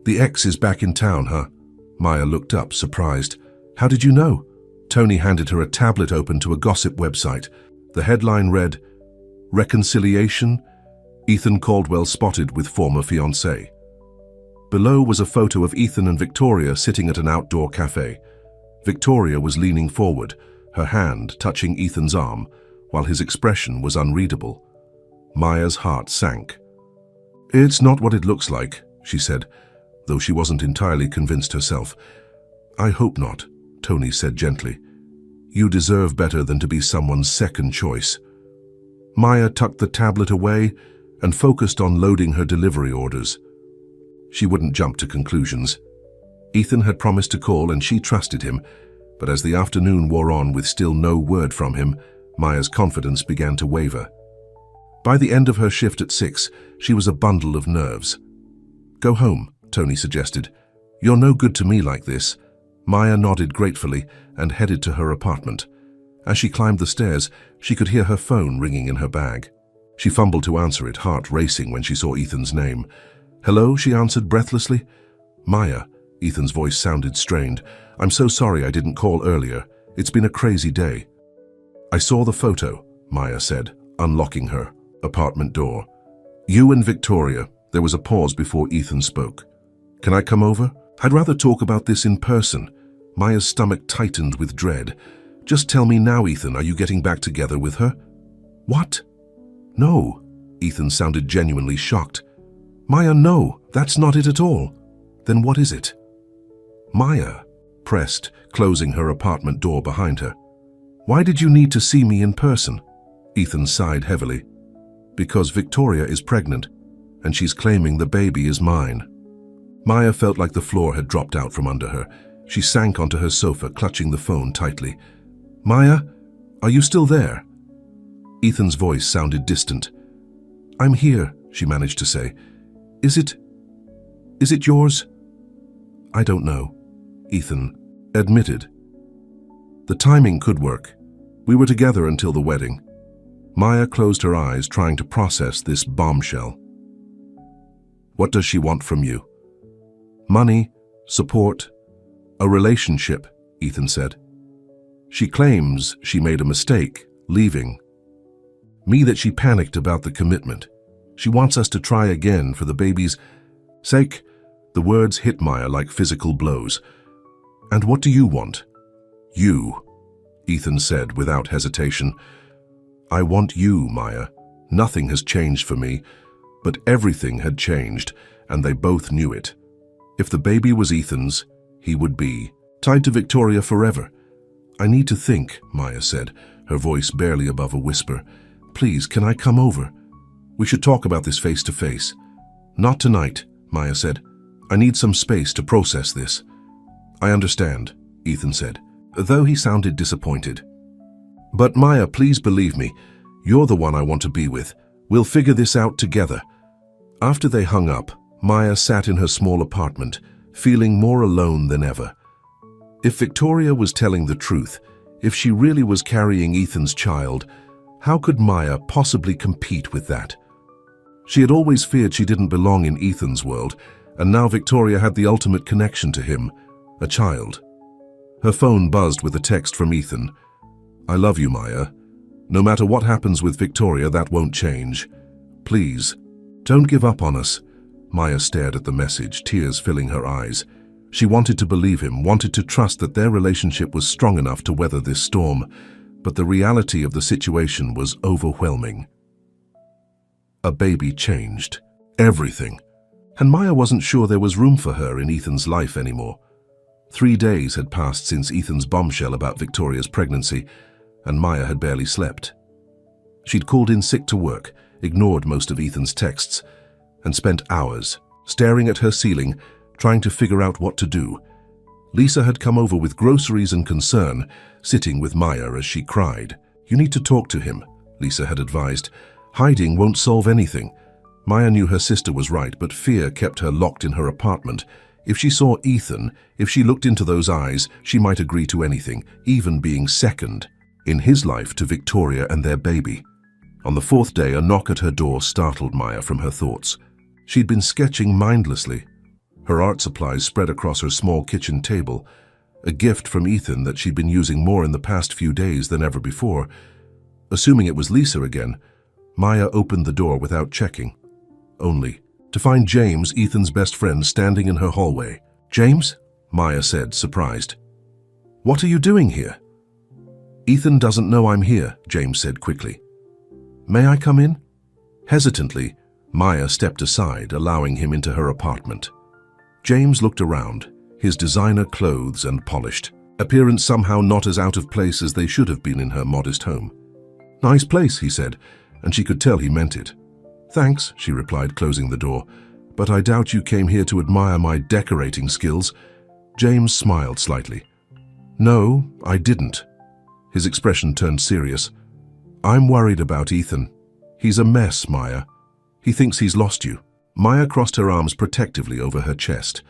The ex is back in town, huh? Maya looked up, surprised. How did you know? Tony handed her a tablet open to a gossip website. The headline read, Reconciliation? Ethan Caldwell spotted with former fiancée. Below was a photo of Ethan and Victoria sitting at an outdoor cafe. Victoria was leaning forward, her hand touching Ethan's arm, while his expression was unreadable. Maya's heart sank. It's not what it looks like, she said, though she wasn't entirely convinced herself. "I hope not," Tony said gently. "You deserve better than to be someone's second choice." Maya tucked the tablet away and focused on loading her delivery orders. She wouldn't jump to conclusions. Ethan had promised to call and she trusted him, but as the afternoon wore on with still no word from him, Maya's confidence began to waver. By the end of her shift at 6, she was a bundle of nerves. "Go home," Tony suggested. "You're no good to me like this." Maya nodded gratefully and headed to her apartment. As she climbed the stairs, she could hear her phone ringing in her bag. She fumbled to answer it, heart racing when she saw Ethan's name. "Hello," she answered breathlessly. "Maya," Ethan's voice sounded strained. "I'm so sorry I didn't call earlier. It's been a crazy day." "I saw the photo," Maya said, unlocking her apartment door. "You and Victoria." There was a pause before Ethan spoke. "Can I come over? I'd rather talk about this in person." Maya's stomach tightened with dread. "Just tell me now, Ethan, are you getting back together with her?" "What?" "No." Ethan sounded genuinely shocked. "Maya, no, that's not it at all." "Then what is it?" Maya pressed, closing her apartment door behind her. "Why did you need to see me in person?" Ethan sighed heavily. "Because Victoria is pregnant, and she's claiming the baby is mine." Maya felt like the floor had dropped out from under her. She sank onto her sofa, clutching the phone tightly. "Maya, are you still there?" Ethan's voice sounded distant. "I'm here," she managed to say. Is it yours?" "I don't know," Ethan admitted. The timing could work. We were together until the wedding. Maya closed her eyes, trying to process this bombshell. "What does she want from you?" "Money, support, a relationship," Ethan said. "She claims she made a mistake, leaving. Me that she panicked about the commitment. She wants us to try again for the baby's sake." The words hit Maya like physical blows. "And what do you want?" "You," Ethan said without hesitation. "I want you, Maya. Nothing has changed for me, but everything had changed, and they both knew it. If the baby was Ethan's, he would be tied to Victoria forever." "I need to think," Maya said, her voice barely above a whisper. "Please, can I come over? We should talk about this face to face." "Not tonight," Maya said. "I need some space to process this." "I understand," Ethan said, though he sounded disappointed. "But Maya, please believe me. You're the one I want to be with. We'll figure this out together." After they hung up, Maya sat in her small apartment, feeling more alone than ever. If Victoria was telling the truth, if she really was carrying Ethan's child, how could Maya possibly compete with that? She had always feared she didn't belong in Ethan's world, and now Victoria had the ultimate connection to him, a child. Her phone buzzed with a text from Ethan. "I love you, Maya. No matter what happens with Victoria, that won't change. Please, don't give up on us." Maya stared at the message, tears filling her eyes. She wanted to believe him, wanted to trust that their relationship was strong enough to weather this storm, but the reality of the situation was overwhelming. A baby changed everything, and Maya wasn't sure there was room for her in Ethan's life anymore. 3 days had passed since Ethan's bombshell about Victoria's pregnancy, and Maya had barely slept. She'd called in sick to work, ignored most of Ethan's texts, and spent hours staring at her ceiling, trying to figure out what to do. Lisa had come over with groceries and concern, sitting with Maya as she cried. "You need to talk to him," Lisa had advised. "Hiding won't solve anything." Maya knew her sister was right, but fear kept her locked in her apartment. If she saw Ethan, if she looked into those eyes, she might agree to anything, even being second in his life to Victoria and their baby. On the 4th day, a knock at her door startled Maya from her thoughts. She'd been sketching mindlessly. Her art supplies spread across her small kitchen table, a gift from Ethan that she'd been using more in the past few days than ever before. Assuming it was Lisa again, Maya opened the door without checking, only to find James, Ethan's best friend, standing in her hallway. "James?" Maya said, surprised. "What are you doing here?" "Ethan doesn't know I'm here," James said quickly. "May I come in?" Hesitantly, Maya stepped aside, allowing him into her apartment. James looked around, his designer clothes and polished, appearance somehow not as out of place as they should have been in her modest home. "Nice place," he said, and she could tell he meant it. "Thanks," she replied, closing the door, "but I doubt you came here to admire my decorating skills." James smiled slightly. "No, I didn't." His expression turned serious. "I'm worried about Ethan. He's a mess, Maya. He thinks he's lost you." Maya crossed her arms protectively over her chest.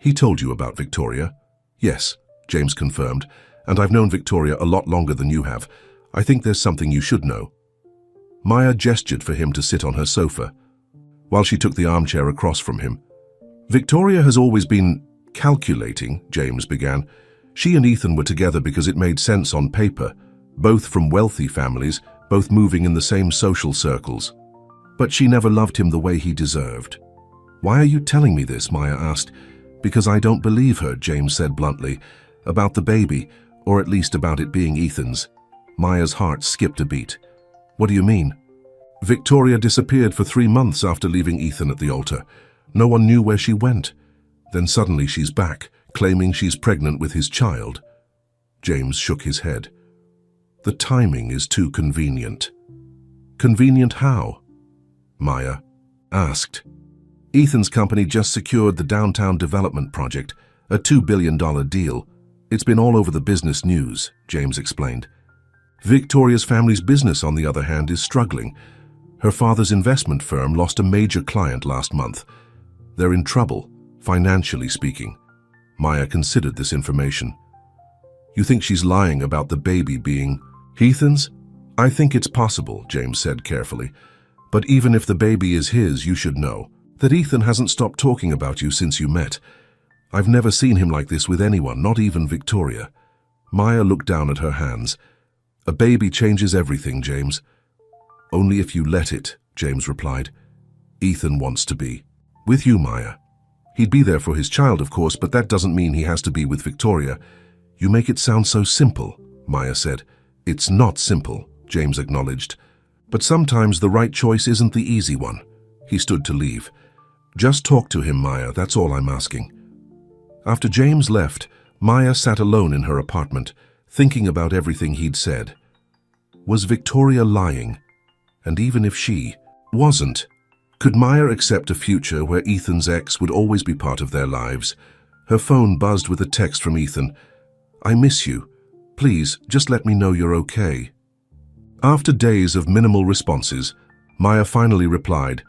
"He told you about Victoria?" "Yes," James confirmed, "and I've known Victoria a lot longer than you have. I think there's something you should know." Maya gestured for him to sit on her sofa, while she took the armchair across from him. "Victoria has always been calculating," James began. "She and Ethan were together because it made sense on paper, both from wealthy families, both moving in the same social circles. But she never loved him the way he deserved." "Why are you telling me this?" Maya asked. "Because I don't believe her," James said bluntly. "About the baby, or at least about it being Ethan's." Maya's heart skipped a beat. "What do you mean?" "Victoria disappeared for 3 months after leaving Ethan at the altar. No one knew where she went. Then suddenly she's back, claiming she's pregnant with his child." James shook his head. "The timing is too convenient." "Convenient how?" Maya asked. "Ethan's company just secured the downtown development project, a $2 billion deal. It's been all over the business news," James explained. "Victoria's family's business, on the other hand, is struggling. Her father's investment firm lost a major client last month. They're in trouble, financially speaking." Maya considered this information. "You think she's lying about the baby being Ethan's?" "I think it's possible," James said carefully. "But even if the baby is his, you should know that Ethan hasn't stopped talking about you since you met. I've never seen him like this with anyone, not even Victoria." Maya looked down at her hands. "A baby changes everything, James." "Only if you let it," James replied. "Ethan wants to be with you, Maya. He'd be there for his child, of course, but that doesn't mean he has to be with Victoria." "You make it sound so simple," Maya said. "It's not simple," James acknowledged. "But sometimes the right choice isn't the easy one." He stood to leave. "Just talk to him, Maya, that's all I'm asking." After James left, Maya sat alone in her apartment, thinking about everything he'd said. Was Victoria lying? And even if she wasn't, could Maya accept a future where Ethan's ex would always be part of their lives? Her phone buzzed with a text from Ethan. "I miss you. Please, just let me know you're okay." After days of minimal responses, Maya finally replied,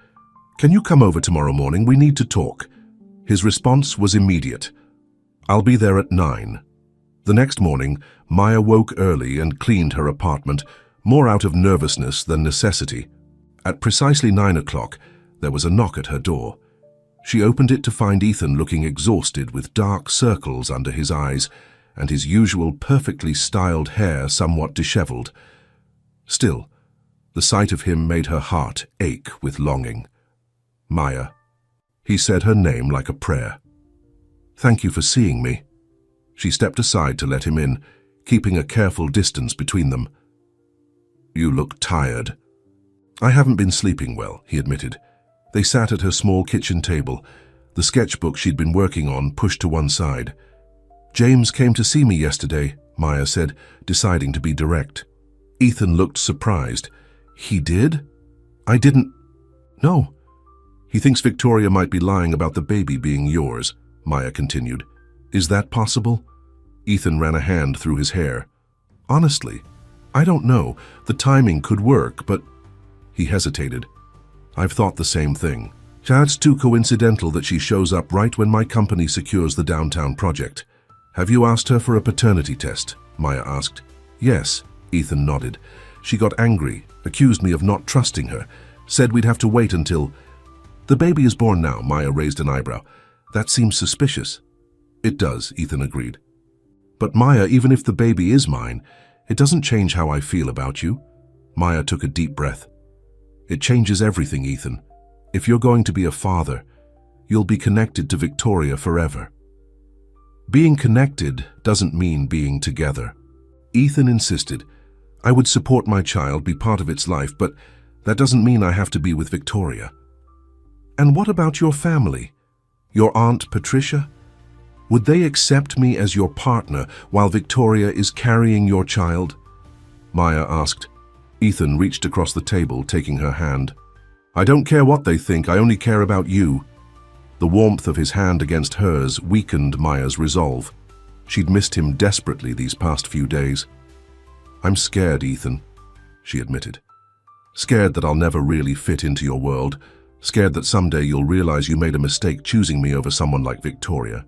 "Can you come over tomorrow morning? We need to talk." His response was immediate. "I'll be there at 9. The next morning, Maya woke early and cleaned her apartment, more out of nervousness than necessity. At precisely 9 o'clock, there was a knock at her door. She opened it to find Ethan looking exhausted with dark circles under his eyes and his usual perfectly styled hair somewhat disheveled. Still, the sight of him made her heart ache with longing. "Maya." He said her name like a prayer. "Thank you for seeing me." She stepped aside to let him in, keeping a careful distance between them. "You look tired." "I haven't been sleeping well," he admitted. They sat at her small kitchen table, the sketchbook she'd been working on pushed to one side. "James came to see me yesterday," Maya said, deciding to be direct. Ethan looked surprised. "He did?" "I didn't." "No." "He thinks Victoria might be lying about the baby being yours," Maya continued. "Is that possible?" Ethan ran a hand through his hair. "Honestly, I don't know. The timing could work, but—" He hesitated. "I've thought the same thing. It's too coincidental that she shows up right when my company secures the downtown project." "Have you asked her for a paternity test?" Maya asked. "Yes," Ethan nodded. "She got angry, accused me of not trusting her, said we'd have to wait until—" "The baby is born now," Maya raised an eyebrow. "That seems suspicious." "It does," Ethan agreed. "But Maya, even if the baby is mine, it doesn't change how I feel about you." Maya took a deep breath. "It changes everything, Ethan. If you're going to be a father, you'll be connected to Victoria forever." "Being connected doesn't mean being together." Ethan insisted. "I would support my child, be part of its life, but that doesn't mean I have to be with Victoria." "And what about your family? Your Aunt Patricia? Would they accept me as your partner while Victoria is carrying your child? Maya asked. Ethan reached across the table, taking her hand. I don't care what they think, I only care about you. The warmth of his hand against hers weakened Maya's resolve. She'd missed him desperately these past few days. I'm scared, Ethan, she admitted. Scared that I'll never really fit into your world. Scared that someday you'll realize you made a mistake choosing me over someone like Victoria.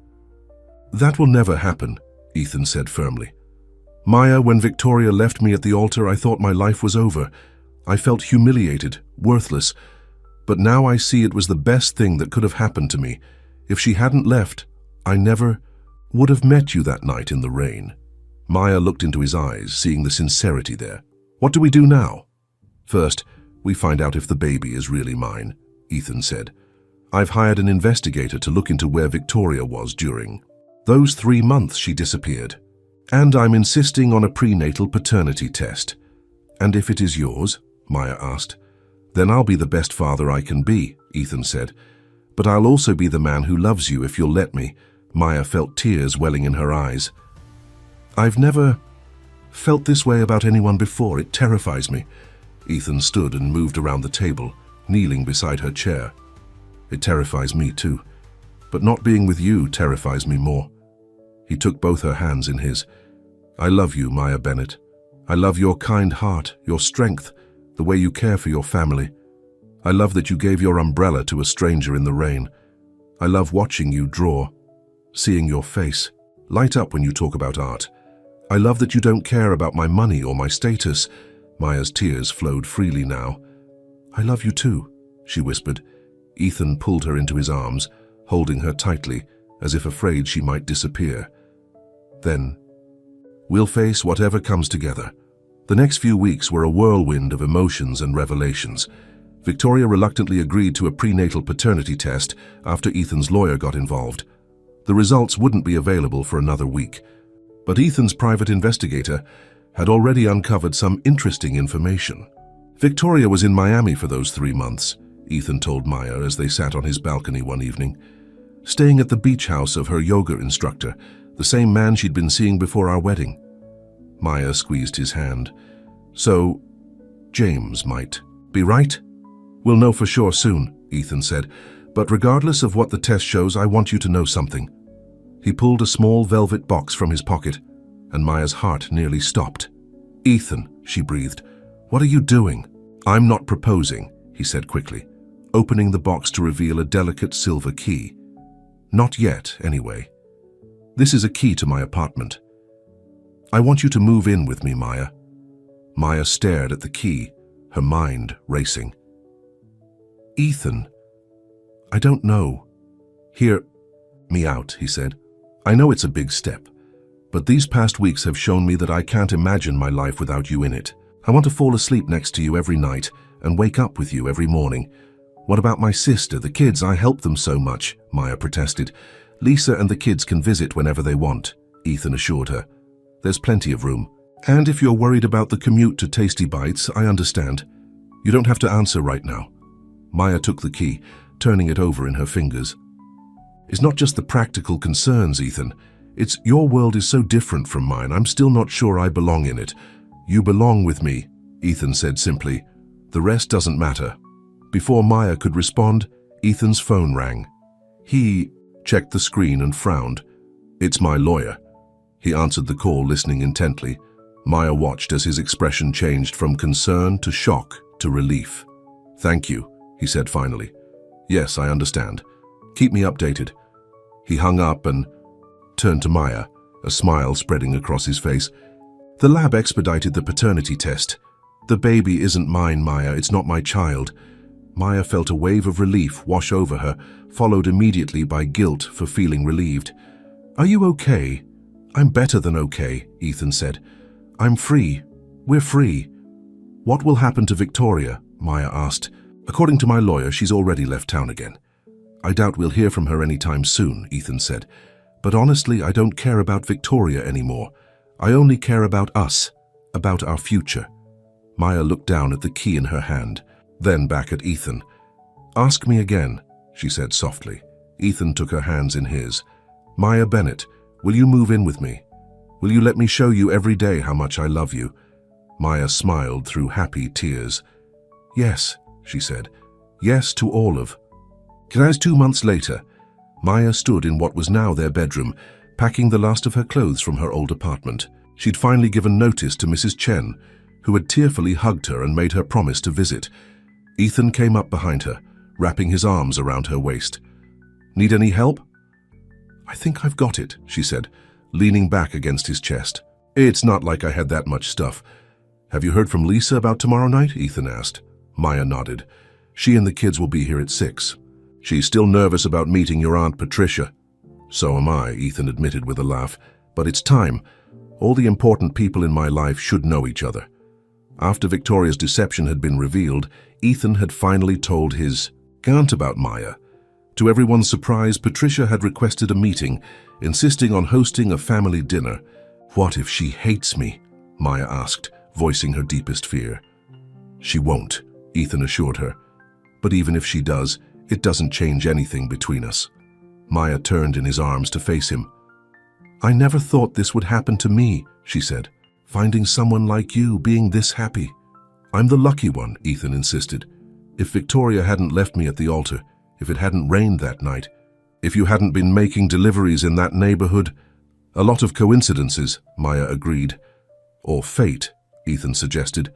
That will never happen, Ethan said firmly. Maya, when Victoria left me at the altar, I thought my life was over. I felt humiliated, worthless. But now I see it was the best thing that could have happened to me. If she hadn't left, I never would have met you that night in the rain. Maya looked into his eyes, seeing the sincerity there. What do we do now? First, we find out if the baby is really mine, Ethan said. I've hired an investigator to look into where Victoria was during those 3 months she disappeared. And I'm insisting on a prenatal paternity test. And if it is yours, Maya asked. Then I'll be the best father I can be, Ethan said. But I'll also be the man who loves you if you'll let me. Maya felt tears welling in her eyes. I've never felt this way about anyone before. It terrifies me. Ethan stood and moved around the table, kneeling beside her chair. It terrifies me too. But not being with you terrifies me more. He took both her hands in his. I love you, Maya Bennett. I love your kind heart, your strength, the way you care for your family. I love that you gave your umbrella to a stranger in the rain. I love watching you draw, seeing your face light up when you talk about art. I love that you don't care about my money or my status. Maya's tears flowed freely now. I love you too, she whispered. Ethan pulled her into his arms, holding her tightly, as if afraid she might disappear. Then, we'll face whatever comes together. The next few weeks were a whirlwind of emotions and revelations. Victoria reluctantly agreed to a prenatal paternity test after Ethan's lawyer got involved. The results wouldn't be available for another week, but Ethan's private investigator had already uncovered some interesting information. Victoria was in Miami for those 3 months, Ethan told Maya as they sat on his balcony one evening, staying at the beach house of her yoga instructor, the same man she'd been seeing before our wedding. Maya squeezed his hand. So, James might be right? We'll know for sure soon, Ethan said, but regardless of what the test shows, I want you to know something. He pulled a small velvet box from his pocket, and Maya's heart nearly stopped. Ethan, she breathed, what are you doing? I'm not proposing, he said quickly, opening the box to reveal a delicate silver key. Not yet, anyway. This is a key to my apartment. I want you to move in with me, Maya. Maya stared at the key, her mind racing. Ethan, I don't know. Hear me out, he said. I know it's a big step, but these past weeks have shown me that I can't imagine my life without you in it. I want to fall asleep next to you every night and wake up with you every morning. What about my sister, the kids? I help them so much, Maya protested. Lisa and the kids can visit whenever they want, Ethan assured her. There's plenty of room. And if you're worried about the commute to Tasty Bites, I understand. You don't have to answer right now. Maya took the key, turning it over in her fingers. It's not just the practical concerns, Ethan. It's your world is so different from mine. I'm still not sure I belong in it. You belong with me, Ethan said simply. The rest doesn't matter. Before Maya could respond, Ethan's phone rang. He checked the screen and frowned. It's my lawyer. He answered the call, listening intently. Maya watched as his expression changed from concern to shock to relief. Thank you, he said finally. Yes, I understand. Keep me updated. He hung up and turned to Maya, a smile spreading across his face. The lab expedited the paternity test. The baby isn't mine, Maya. It's not my child. Maya felt a wave of relief wash over her, followed immediately by guilt for feeling relieved. Are you okay? I'm better than okay, Ethan said. I'm free. We're free. What will happen to Victoria? Maya asked. According to my lawyer, she's already left town again. I doubt we'll hear from her anytime soon, Ethan said. But honestly, I don't care about Victoria anymore. I only care about us, about our future. Maya looked down at the key in her hand, then back at Ethan. Ask me again, she said softly. Ethan took her hands in his. Maya Bennett, will you move in with me? Will you let me show you every day how much I love you? Maya smiled through happy tears. Yes, she said. Yes to all of. 2 months later, Maya stood in what was now their bedroom, packing the last of her clothes from her old apartment. She'd finally given notice to Mrs. Chen, who had tearfully hugged her and made her promise to visit. Ethan came up behind her, wrapping his arms around her waist. Need any help? I think I've got it, she said, leaning back against his chest. It's not like I had that much stuff. Have you heard from Lisa about tomorrow night? Ethan asked. Maya nodded. She and the kids will be here at 6. She's still nervous about meeting your Aunt Patricia. So am I, Ethan admitted with a laugh. But it's time. All the important people in my life should know each other. After Victoria's deception had been revealed, Ethan had finally told his aunt about Maya. To everyone's surprise, Patricia had requested a meeting, insisting on hosting a family dinner. What if she hates me? Maya asked, voicing her deepest fear. She won't, Ethan assured her. But even if she does, it doesn't change anything between us. Maya turned in his arms to face him. I never thought this would happen to me, she said. Finding someone like you, being this happy. I'm the lucky one, Ethan insisted. If Victoria hadn't left me at the altar, if it hadn't rained that night, if you hadn't been making deliveries in that neighborhood. A lot of coincidences, Maya agreed. Or fate, Ethan suggested.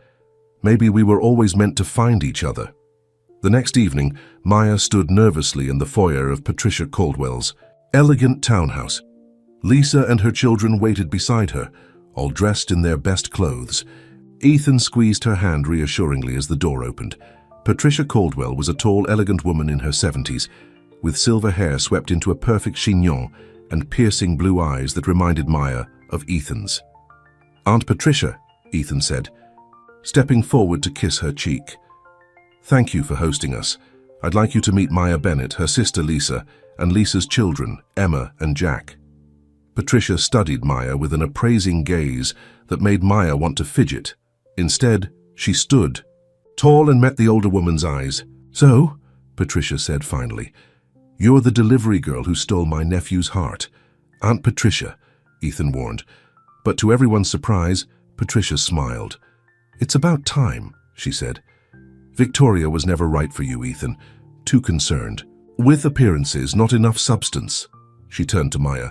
Maybe we were always meant to find each other. The next evening, Maya stood nervously in the foyer of Patricia Caldwell's elegant townhouse. Lisa and her children waited beside her, all dressed in their best clothes. Ethan squeezed her hand reassuringly as the door opened. Patricia Caldwell was a tall, elegant woman in her 70s, with silver hair swept into a perfect chignon and piercing blue eyes that reminded Maya of Ethan's. Aunt Patricia, Ethan said, stepping forward to kiss her cheek. Thank you for hosting us. I'd like you to meet Maya Bennett, her sister Lisa, and Lisa's children, Emma and Jack. Patricia studied Maya with an appraising gaze that made Maya want to fidget. Instead, she stood, tall, and met the older woman's eyes. So, Patricia said finally, you're the delivery girl who stole my nephew's heart. Aunt Patricia, Ethan warned. But to everyone's surprise, Patricia smiled. It's about time, she said. Victoria was never right for you, Ethan. Too concerned. With appearances, not enough substance. She turned to Maya.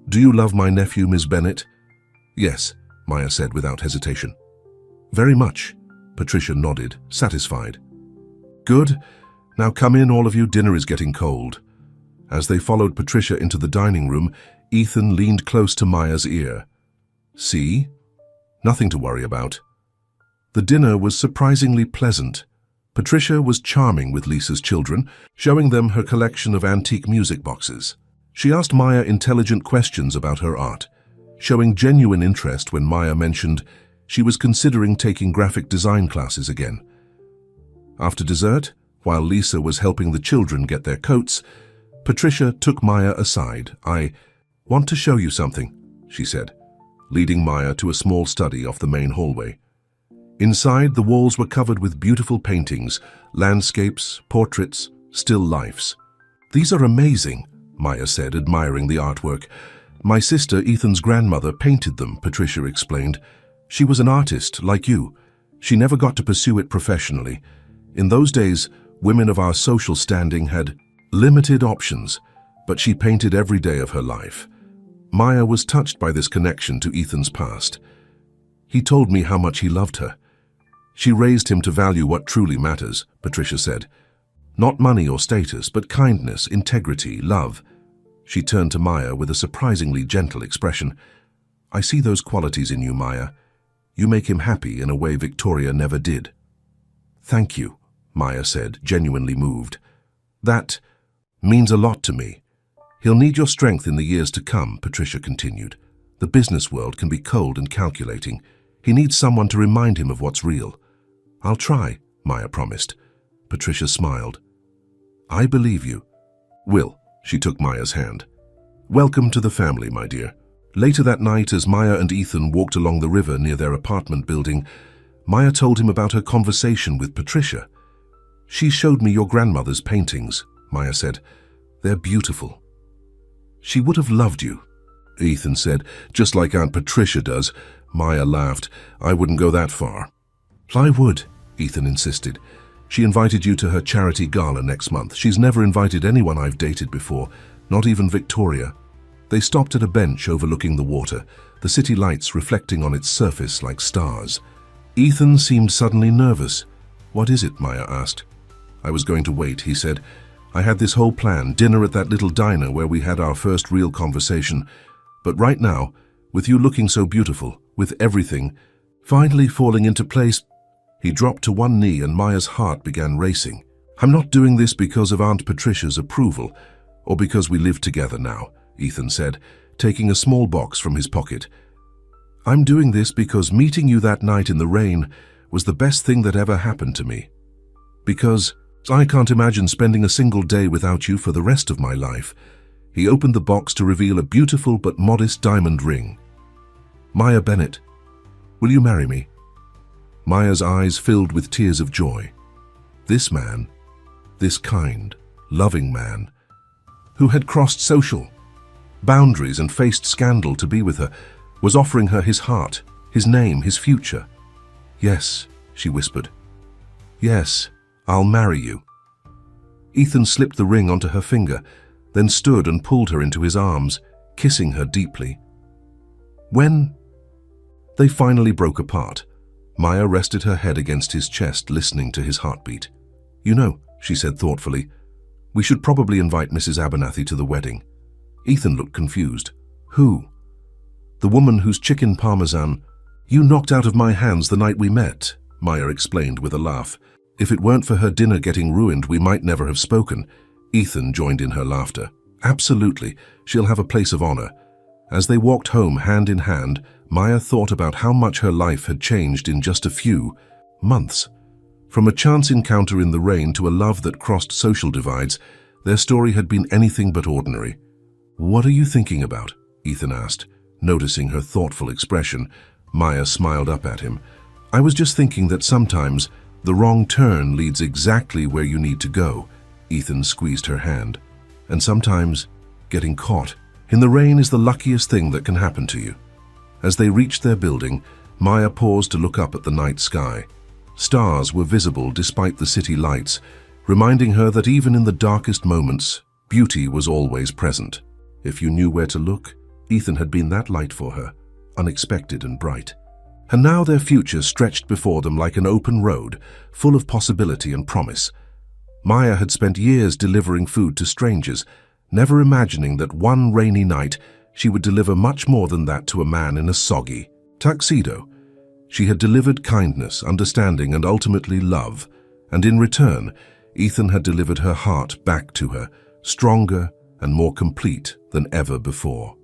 Do you love my nephew, Miss Bennett? Yes, Maya said without hesitation. Very much. Patricia nodded, satisfied. Good. Now come in, all of you. Dinner is getting cold. As they followed Patricia into the dining room, Ethan leaned close to Maya's ear. See? Nothing to worry about. The dinner was surprisingly pleasant. Patricia was charming with Lisa's children, showing them her collection of antique music boxes. She asked Maya intelligent questions about her art, showing genuine interest when Maya mentioned she was considering taking graphic design classes again. After dessert, while Lisa was helping the children get their coats, Patricia took Maya aside. I want to show you something, she said, leading Maya to a small study off the main hallway. Inside, the walls were covered with beautiful paintings, landscapes, portraits, still lifes. These are amazing, Maya said, admiring the artwork. My sister, Ethan's grandmother, painted them, Patricia explained. She was an artist, like you. She never got to pursue it professionally. In those days, women of our social standing had limited options, but she painted every day of her life. Maya was touched by this connection to Ethan's past. He told me how much he loved her. She raised him to value what truly matters, Patricia said. Not money or status, but kindness, integrity, love. She turned to Maya with a surprisingly gentle expression. I see those qualities in you, Maya. You make him happy in a way Victoria never did. Thank you, Maya said, genuinely moved. That means a lot to me. He'll need your strength in the years to come, Patricia continued. The business world can be cold and calculating. He needs someone to remind him of what's real. I'll try, Maya promised. Patricia smiled. I believe you. Will, she took Maya's hand. Welcome to the family, my dear. Later that night, as Maya and Ethan walked along the river near their apartment building, Maya told him about her conversation with Patricia. She showed me your grandmother's paintings, Maya said. They're beautiful. She would have loved you, Ethan said, just like Aunt Patricia does. Maya laughed. I wouldn't go that far. I would, Ethan insisted. She invited you to her charity gala next month. She's never invited anyone I've dated before, not even Victoria. They stopped at a bench overlooking the water, the city lights reflecting on its surface like stars. Ethan seemed suddenly nervous. What is it? Maya asked. I was going to wait, he said. I had this whole plan, dinner at that little diner where we had our first real conversation. But right now, with you looking so beautiful, with everything finally falling into place. He dropped to one knee and Maya's heart began racing. I'm not doing this because of Aunt Patricia's approval, or because we live together now, Ethan said, taking a small box from his pocket. I'm doing this because meeting you that night in the rain was the best thing that ever happened to me. Because I can't imagine spending a single day without you for the rest of my life. He opened the box to reveal a beautiful but modest diamond ring. Maya Bennett, will you marry me? Maya's eyes filled with tears of joy. This man, this kind, loving man, who had crossed social boundaries and faced scandal to be with her, was offering her his heart, his name, his future. Yes, she whispered. Yes, I'll marry you. Ethan slipped the ring onto her finger, then stood and pulled her into his arms, kissing her deeply. When they finally broke apart, Maya rested her head against his chest, listening to his heartbeat. You know, she said thoughtfully, we should probably invite Mrs. Abernathy to the wedding. Ethan looked confused. Who? The woman whose chicken parmesan you knocked out of my hands the night we met, Maya explained with a laugh. If it weren't for her dinner getting ruined, we might never have spoken. Ethan joined in her laughter. Absolutely, she'll have a place of honor. As they walked home hand in hand, Maya thought about how much her life had changed in just a few months. From a chance encounter in the rain to a love that crossed social divides, their story had been anything but ordinary. What are you thinking about? Ethan asked. Noticing her thoughtful expression, Maya smiled up at him. I was just thinking that sometimes the wrong turn leads exactly where you need to go. Ethan squeezed her hand. And sometimes getting caught in the rain is the luckiest thing that can happen to you. As they reached their building, Maya paused to look up at the night sky. Stars were visible despite the city lights, reminding her that even in the darkest moments, beauty was always present. If you knew where to look, Ethan had been that light for her, unexpected and bright. And now their future stretched before them like an open road, full of possibility and promise. Maya had spent years delivering food to strangers, never imagining that one rainy night she would deliver much more than that to a man in a soggy tuxedo. She had delivered kindness, understanding, and ultimately love, and in return, Ethan had delivered her heart back to her, stronger and more complete than ever before.